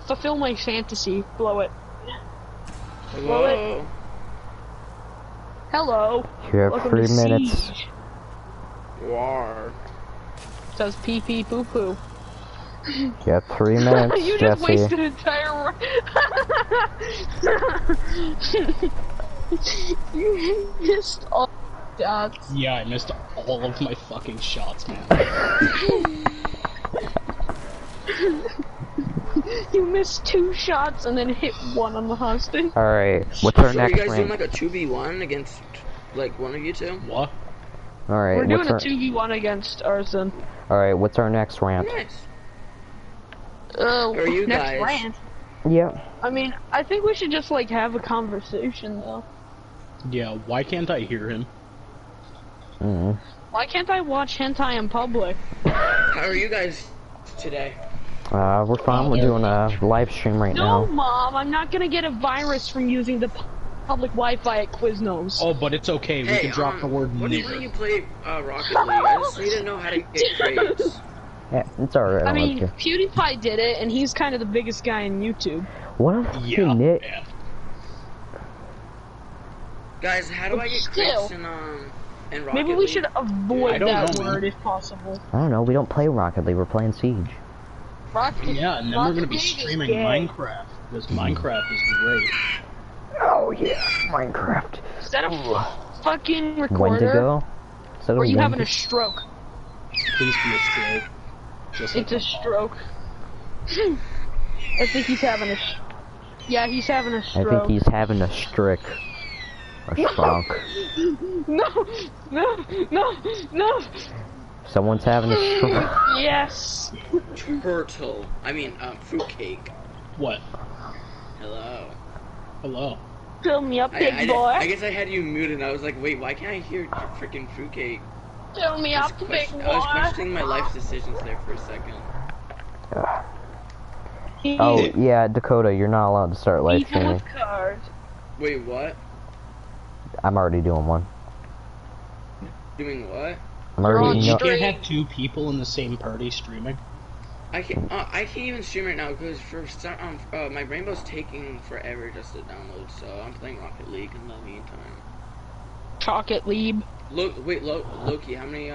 Fulfill my fantasy. Blow it. Blow it. Hello. You have Welcome 3 to minutes. Siege. War. Says pee pee poo poo. You got 3 minutes, You just Jesse. wasted an entire. You missed all shots. Yeah, I missed all of my fucking shots, man. You missed 2 shots and then hit 1 on the hostage. Alright, what's our So next you guys doing rank? like a 2v1 against like one of you two? What? Alright, We're doing what's a our 2v1 against Arson. Alright, what's our next rant? Nice. Oh, Are you next guys? rant. Yeah. I mean, I think we should just like have a conversation though. Yeah, why can't I hear him? Mm. Why can't I watch hentai in public? How are you guys today? We're fine. We're doing a live stream right No, now. Mom, I'm not gonna get a virus from using the public Wi-Fi at Quiznos. Oh, but it's okay. We can drop the word when nigger. you play Rocket League, I just need to know how to get crates. Yeah, it's alright. I I'll mean, let you. PewDiePie did it, and he's kind of the biggest guy in YouTube. What a fucking Yeah, nit. man. Guys, how do I get Still. crates in Rocket Maybe we League? should I avoid don't that know, man. word if possible. I don't know. We don't play Rocket League. We're playing Siege. Rocket, Yeah, and then we're gonna be Rocket League is streaming gay. Minecraft, because Minecraft is great. Oh yeah, Minecraft. Is that a fucking recorder? Wendigo. Is that Or a you having a Wendigo? stroke? Please be a stroke. Just It's like a stroke. I think he's having a. Yeah, he's having a I stroke. think he's having a strick. A strunk. No, no, no, no. Someone's having a stroke. Yes. Turtle. I mean, fruitcake. what? Hello. Hello. Fill me up, big boy. I guess I had you muted. I was like, wait, why can't I hear freaking fruitcake? Fill me up, big I was boy. questioning my life decisions there for a second. Oh yeah, Dakota, you're not allowed to start live Even streaming. with cars. Wait, what? I'm already doing one. Doing what? I'm already. You No, can't have 2 people in the same party streaming. I can't even stream right now because my Rainbow's taking forever just to download. So I'm playing Rocket League in the meantime. Rocket League. Loki, how many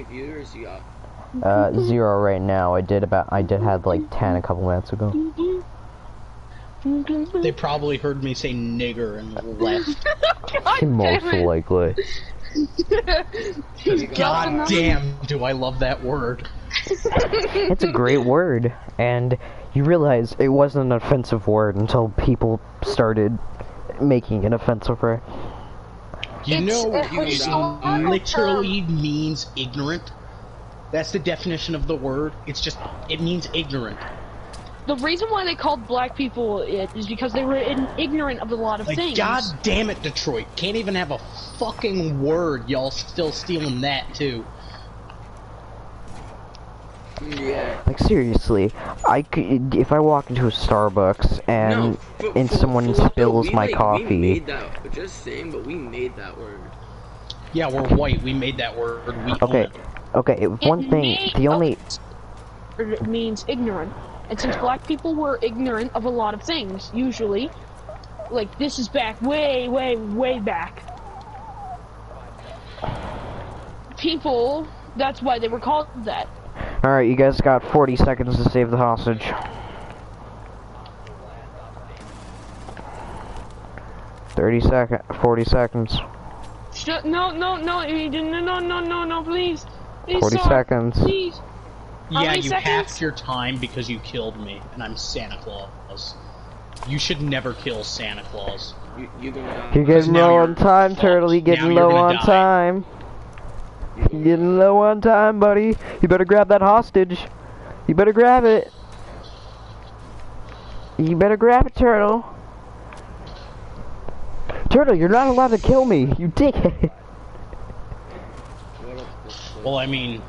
viewers you got? 0 right now. I did have like 10 a couple minutes ago. They probably heard me say nigger and left. Most likely. God damn, do I love that word. It's a great word, and you realize it wasn't an offensive word until people started making an offensive word. You know, It's a historical literally means ignorant. That's the definition of the word. It means ignorant. The reason why they called black people it is because they were ignorant of a lot of Like, things. god damn it, Detroit. Can't even have a fucking word. Y'all still stealing that, too. Yeah. Like seriously, if I walk into a Starbucks and someone spills my We coffee. made that. Just saying, but we made that word. Yeah, we're white. We made that word. We own Okay, it. okay. One thing, the only It means ignorant. And since black people were ignorant of a lot of things, usually, like this is back way, way, way back. People, that's why they were called that. Alright, you guys got 40 seconds to save the hostage. 40 seconds. No, please. Please, 40 sir. seconds. Please. Yeah, you seconds? halved your time because you killed me, and I'm Santa Claus. You should never kill Santa Claus. You gonna die. You're getting now low you're on time, fucked. Turtle. You're getting Now you're low gonna on die. time. You're getting low on time, buddy. You better grab that hostage. You better grab it. You better grab it, Turtle. Turtle, you're not allowed to kill me, you dickhead. Well, I mean,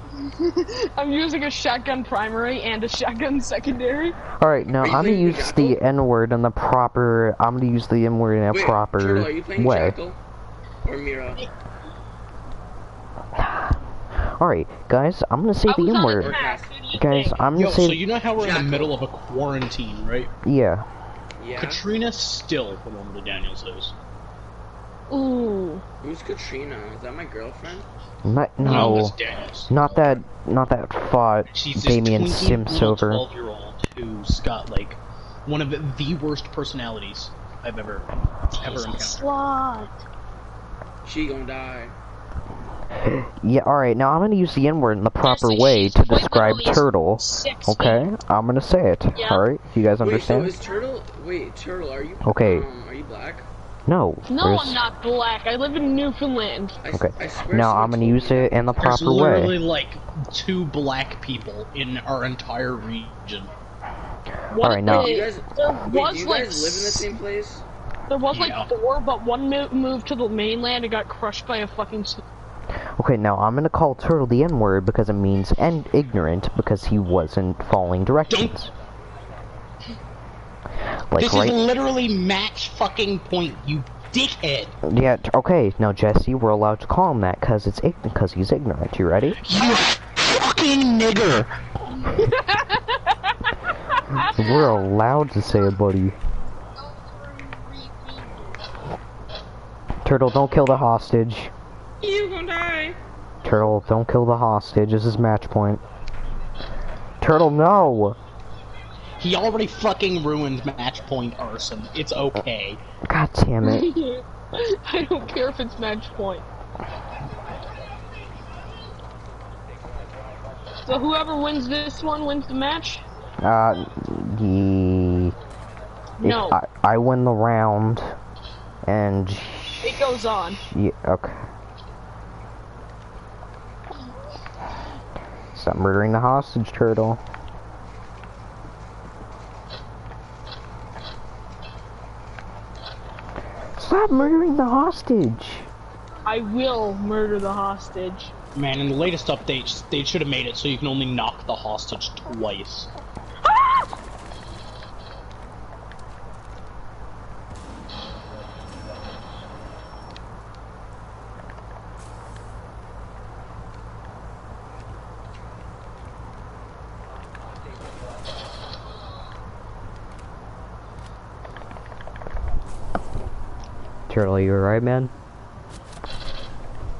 I'm using a shotgun primary and a shotgun secondary. Alright, now Are you I'm gonna playing use the Jackal? N-word in the proper... I'm gonna use the N-word in a Wait, proper Turtle, are you playing way. Jackal? Or Mira? Alright, guys, I'm gonna say I the was on the N-word. map. Who do you Guys, think? I'm gonna yo, say... so you know how we're in the Jackal. middle of a quarantine, right? Yeah. Yeah. Katrina still went over to Daniel's house. Ooh. Who's Katrina? Is that my girlfriend? No. it's Daniel's. Not that fought She's this Damien twinkie Sims little over. 12-year-old who's got like one of the worst personalities I've ever encountered. Slut. She gonna die. Yeah, alright, now I'm gonna use the N-word in the proper Yes, way she's to quite describe literally Turtle. sexy. Okay? I'm gonna say it. Yeah. Alright? You guys Wait, so understand? is Turtle? Wait, Turtle, are you? Okay. Are you black? No. No, there's- I'm not black. I live in Newfoundland. Okay. I swear Now someone I'm gonna told use me it that. in the There's proper literally way. like 2 black people in our entire region. What Alright, now- You guys, there wait, was do you like guys live in the same place? there was like Yeah. 4, but one moved to the mainland and got crushed by a fucking. Okay, now I'm gonna call Turtle the N-word because it means ignorant because he wasn't following directions. Like This right? is literally match fucking point, you dickhead. Yeah. Okay. Now Jesse, we're allowed to call him that because because he's ignorant. You ready? You fucking nigger. We're allowed to say it, buddy. Turtle, don't kill the hostage. You gonna die. Turtle, don't kill the hostage. This is match point. Turtle, no! He already fucking ruined match point arson. It's okay. God damn it. I don't care if it's match point. So whoever wins this one wins the match? The... No. I win the round, and... It goes on. Yeah, okay. Stop murdering the hostage, Turtle. Stop murdering the hostage! I will murder the hostage. Man, in the latest updates, they should have made it so you can only knock the hostage twice. Turtle, you alright, man?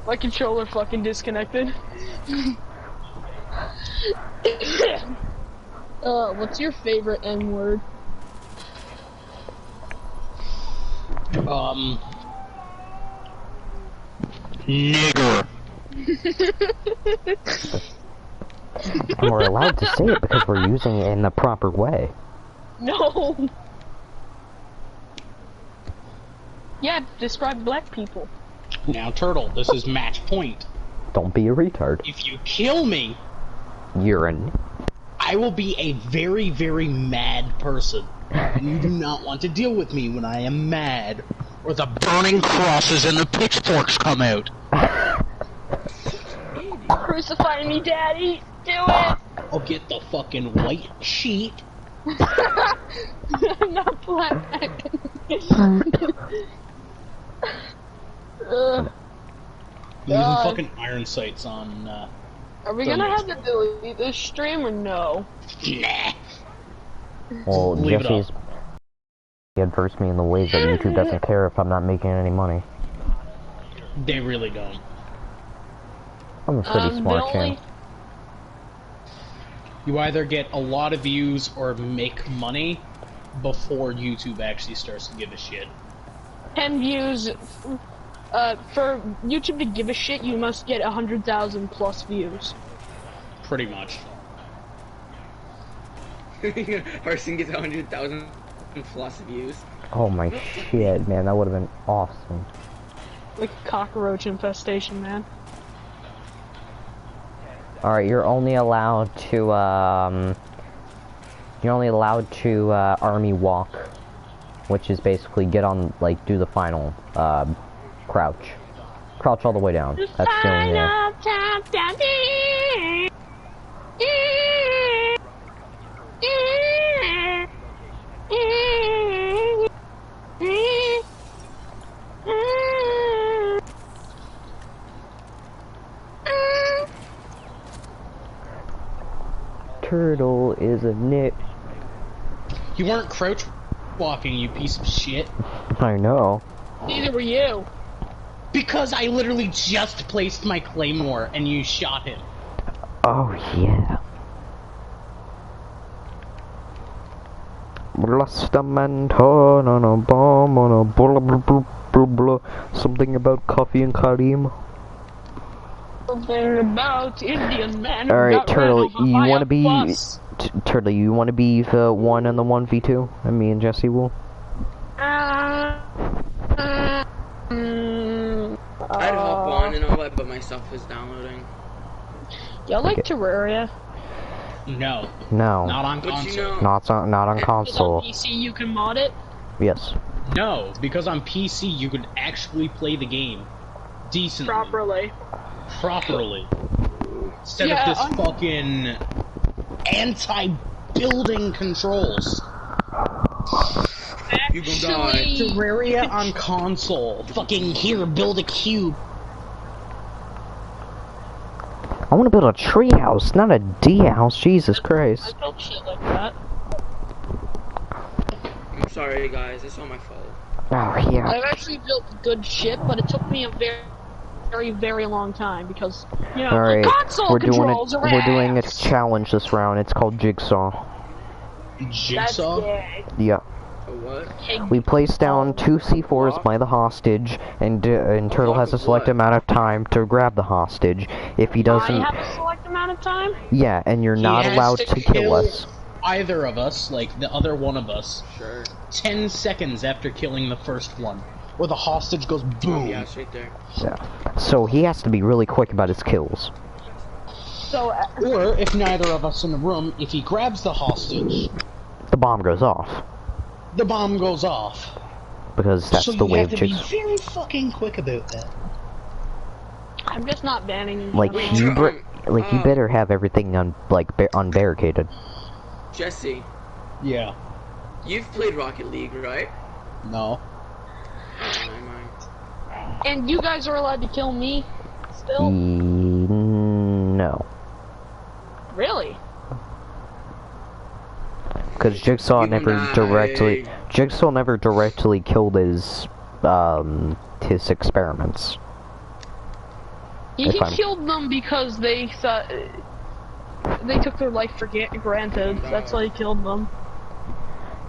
My controller fucking disconnected. What's your favorite N-word? Nigger. And we're allowed to say it because we're using it in the proper way. No! Yeah, describe black people. Now, Turtle, this is match point. Don't be a retard. If you kill me, You're an... I will be a very, very mad person. And you do not want to deal with me when I am mad, or the burning crosses and the pitchforks come out. Crucify me, daddy! Do it! I'll get the fucking white sheet. I'm not black. I'm using God. fucking iron sights on, Are we gonna have to delete this stream or no? Nah. Well, Leave it Jesse's up. adverse me in the ways that YouTube doesn't care if I'm not making any money. They really don't. I'm a pretty smart kid. You either get a lot of views or make money before YouTube actually starts to give a shit. 10 views. For YouTube to give a shit, you must get 100,000 plus views. Pretty much. Harson gets 100,000 plus views. Oh my shit, man, that would have been awesome. Like a cockroach infestation, man. Alright, you're only allowed to, army walk, which is basically get on, like, do the final, crouch. Crouch all the way down. That's the only Turtle is a nit. You weren't crouch walking, you piece of shit. I know. Neither were you. Because I literally just placed my claymore and you shot him. Oh yeah. Lost a man torn on a bomb on a blah blah blah blah blah. Something about coffee and Karim. Something about Indian man. Alright, Turtle, you wanna be Turtle, you wanna be the one in the 1v2? And me and Jesse will? I'd hop on and all that, but my stuff is downloading. Y'all like Terraria? No. No. Not on But console. you know, Not on console. On PC you can mod it? Yes. No, because on PC you could actually play the game decently. Properly. Instead of this fucking anti-building controls. you gonna die. Terraria on console. Fucking here, build a cube. I want to build a tree house, not a D house. Jesus Christ. I built shit like that. I'm sorry, guys. It's all my fault. Oh yeah. I've actually built good shit, but it took me a very long time because, you know, Alright, console controls are we're doing a ass. challenge this round. It's called Jigsaw. Jigsaw? Yeah. A what? We place down 2 C4s by the hostage, and Turtle has a select amount of time to grab the hostage. If he doesn't... I have a select amount of time? Yeah, and you're not has allowed to kill us. Either of us, like the other one of us, Sure. 10 seconds after killing the first one. Or the hostage goes boom. Oh, yeah, it's right there. Yeah. So he has to be really quick about his kills. So, Or, if neither of us in the room, if he grabs the hostage, The bomb goes off. the bomb goes off. Because that's so the way you of have to be Jigsaw. very fucking quick about that. I'm just not banning... Like, you better have everything unbarricaded. Jesse, Yeah. you've played Rocket League, right? No. Oh, never mind. And you guys are allowed to kill me? Still? No. Really? Because Jigsaw You never died. directly killed his experiments. He killed them because they thought... They took their life for granted. That's why he killed them.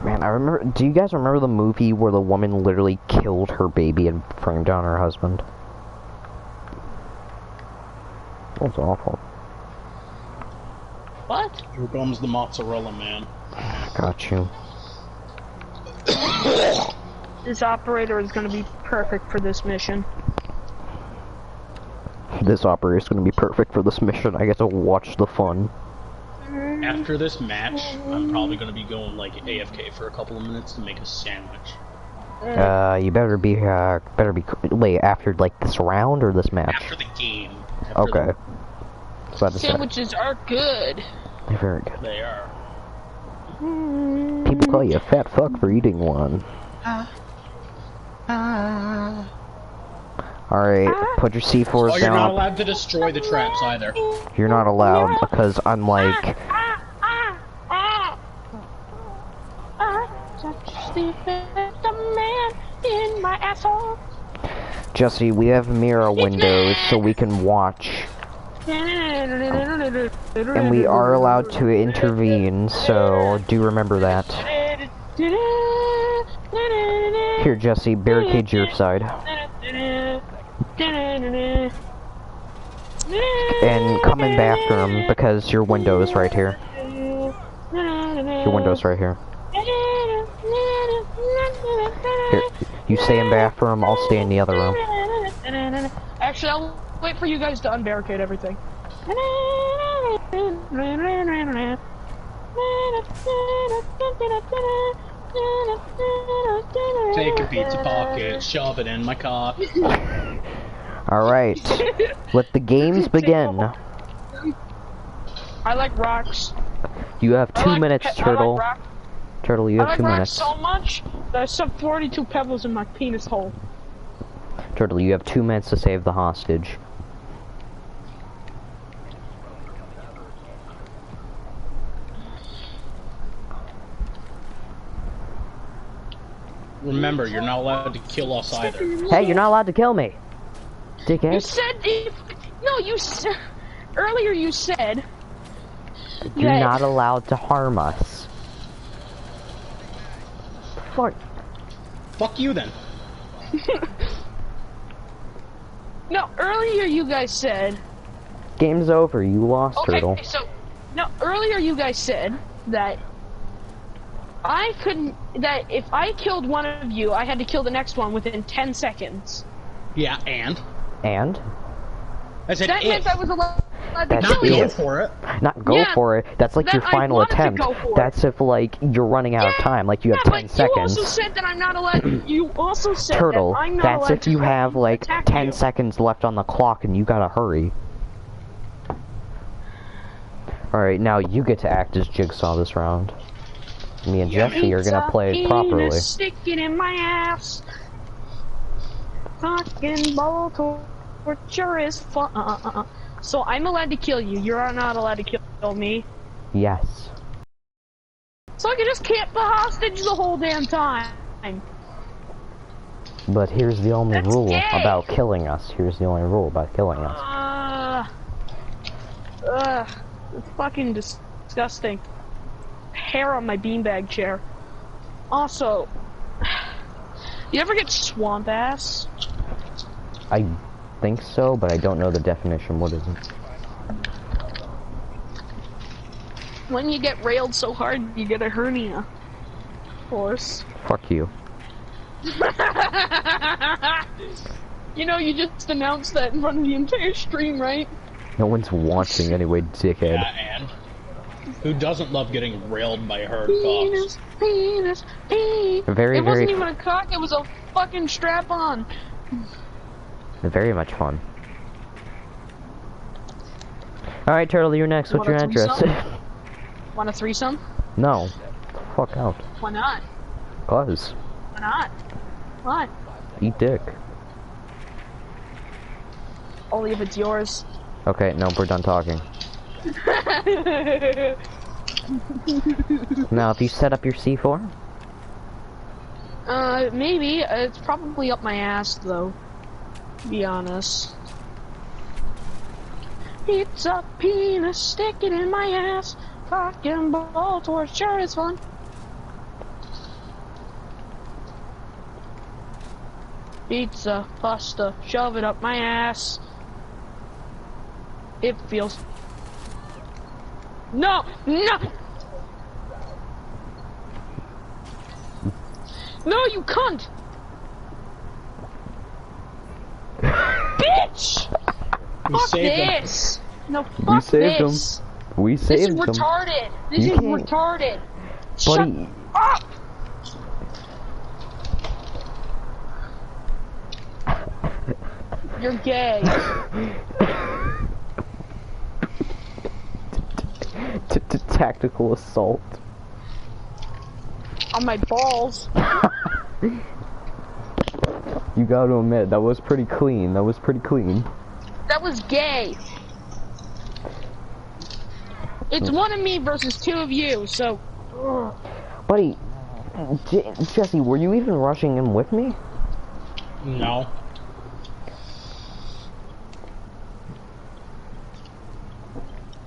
Man, I remember. Do you guys remember the movie where the woman literally killed her baby and framed down her husband? That was awful. What? Here comes the mozzarella man. Got you. This operator is gonna be perfect for this mission. This operator is going to be perfect for this mission. I get to watch the fun. After this match, I'm probably gonna be going like AFK for a couple of minutes to make a sandwich. You better be wait, after like this round or this match? After the game. Okay. Sandwiches are good. They're very good. They are. People call you a fat fuck for eating one. Alright, put your C4s Oh, down. you're not allowed to destroy the traps either. You're not allowed because I'm like... sleep with the man in my asshole. Jesse, we have mirror windows so we can watch. And we are allowed to intervene, so do remember that. Here, Jesse, barricade your side. And come in bathroom, because your window is right here. Your window's right here. Here, you stay in bathroom, I'll stay in the other room. Actually, I'll wait for you guys to unbarricade everything. Take a pizza pocket, shove it in my cock. Alright, let the games begin. I like rocks. You have 2 minutes, Turtle. Like Turtle, you have 2 minutes. so much that I stuffed 42 pebbles in my penis hole. Turtle, you have 2 minutes to save the hostage. Remember, you're not allowed to kill us either. Hey, you're not allowed to kill me, dickhead. You said no. You said earlier. You said you're that... not allowed to harm us. Fuck. Fuck you then. No, earlier you guys said. Game's over. You lost, Okay, Turtle. so no. Earlier you guys said that I couldn't. That if I killed one of you, I had to kill the next one within 10 seconds. Yeah, and? And? I said That if. meant I was allowed to That's kill Not you. go for it. Not go Yeah, for it. That's like your I final wanted to attempt. go for it. That's if like you're running out of time. Like you have 10 but seconds. You also said that I'm not allowed. You also said Turtle, that I'm not that's allowed if you to have like attack 10 you. seconds left on the clock and you gotta hurry. Alright, now you get to act as Jigsaw this round. Me and Jesse are gonna play it properly. Sticking in my ass. Fucking ball torture is fun. So I'm allowed to kill you. You're not allowed to kill me. Yes. So I can just camp the hostage the whole damn time. But here's the only That's rule gay. about killing us. Here's the only rule about killing us. It's fucking disgusting. Hair on my beanbag chair. Also, you ever get swamp ass? I think so, but I don't know the definition. What is it? When you get railed so hard, you get a hernia. Of course. Fuck you. You know, you just announced that in front of the entire stream, right? No one's watching anyway, dickhead. Yeah, and? Who doesn't love getting railed by hard Penis, cocks? penis, penis. Very, it wasn't very even a cock, it was a fucking strap-on. Very much fun. Alright, Turtle, you're next. What's Want your a address? threesome? Want a threesome? No. Fuck out. Why not? Cause. Why not? Why? Eat dick. Only if it's yours. Okay, no, we're done talking. Now, if you set up your C4? Maybe. It's probably up my ass, though. To be honest. It's a penis sticking in my ass. Fucking ball torch sure is fun. Pizza, pasta, shove it up my ass. It feels... No! No! No, you cunt! Bitch! We Fuck saved him. this! No, fuck saved this! We This saved is him. retarded! This You is can't- retarded! Buddy. Shut up! You're gay. Tactical assault. On my balls. You gotta admit, that was pretty clean. That was pretty clean. That was gay. It's one of me versus two of you, so... Buddy, Jesse, were you even rushing in with me? No.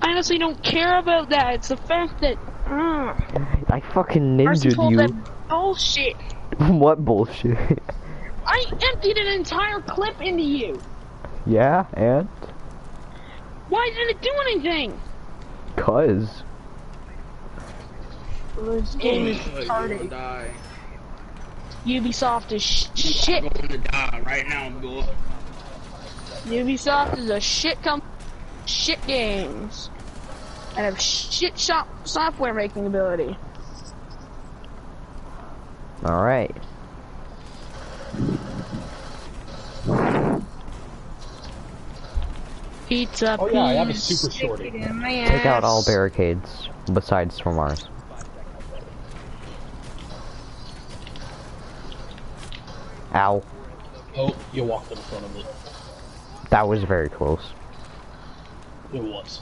I honestly don't care about that. It's the fact that I fucking Carson ninja'd told you. that bullshit. What bullshit? I emptied an entire clip into you. Yeah, and? Why didn't it do anything? 'Cause. This game is You're retarded. gonna die. Ubisoft is You're shit. going to die right now, boy. Ubisoft is a shit games. And have shit software making ability. Alright. Pizza, Oh yeah, I have a peas, super stick shorty. it in my Take out all ass. barricades, besides from ours. Ow. Oh, you walked in front of it. That was very close. It was.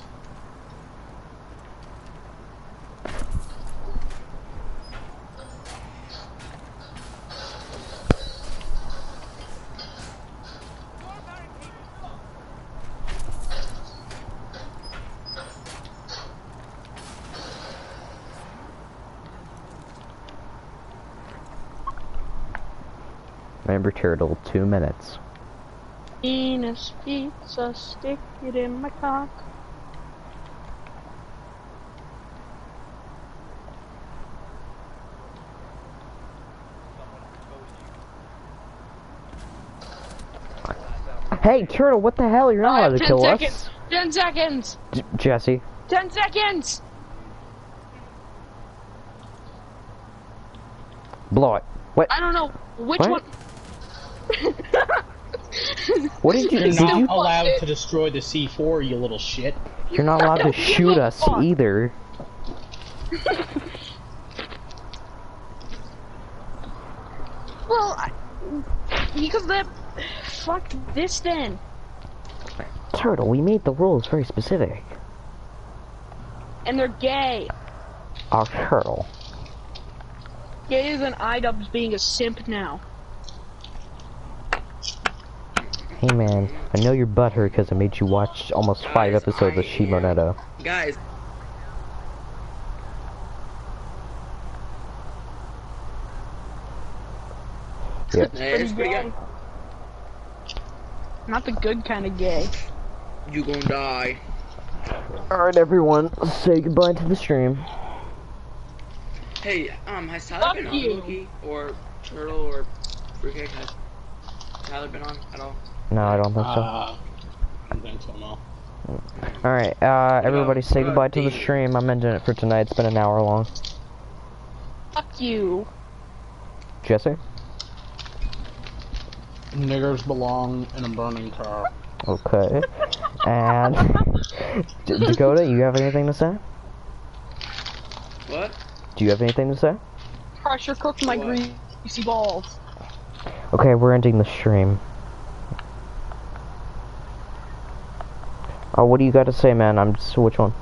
Remember, Turtle, 2 minutes. Venus pizza, stick it in my cock. Hey, Turtle, what the hell? You're not allowed to 10 kill seconds. us. 10 seconds. Jesse. 10 seconds. Blow it. What? I don't know which What? one. What did you You're did not you? allowed to destroy the C4, you little shit. You're not allowed to shoot us Fuck. either. Well, because that. Fuck this then. Turtle, we made the rules very specific. And they're gay. Our Turtle. Gayer than iDubbbz being a simp now. Hey man, I know you're butthurt because I made you watch almost 5 episodes of Shimonetto. Guys, Yeah. it's pretty good. Not the good kind of gay. You gonna die. Alright everyone, say goodbye to the stream. Hey, has Tyler Fuck been on you. Mookie or Turtle or Fruitcake? Has Tyler been on at all? No, I don't think so. I don't think so, no. Alright, everybody say goodbye to the stream. I'm ending it for tonight. It's been an hour long. Fuck you. Jesse? Niggers belong in a burning car. Okay. And Dakota, you have anything to say? What? Do you have anything to say? Pressure cooked my What? greasy balls. Okay, we're ending the stream. Oh, what do you got to say, man? So which one?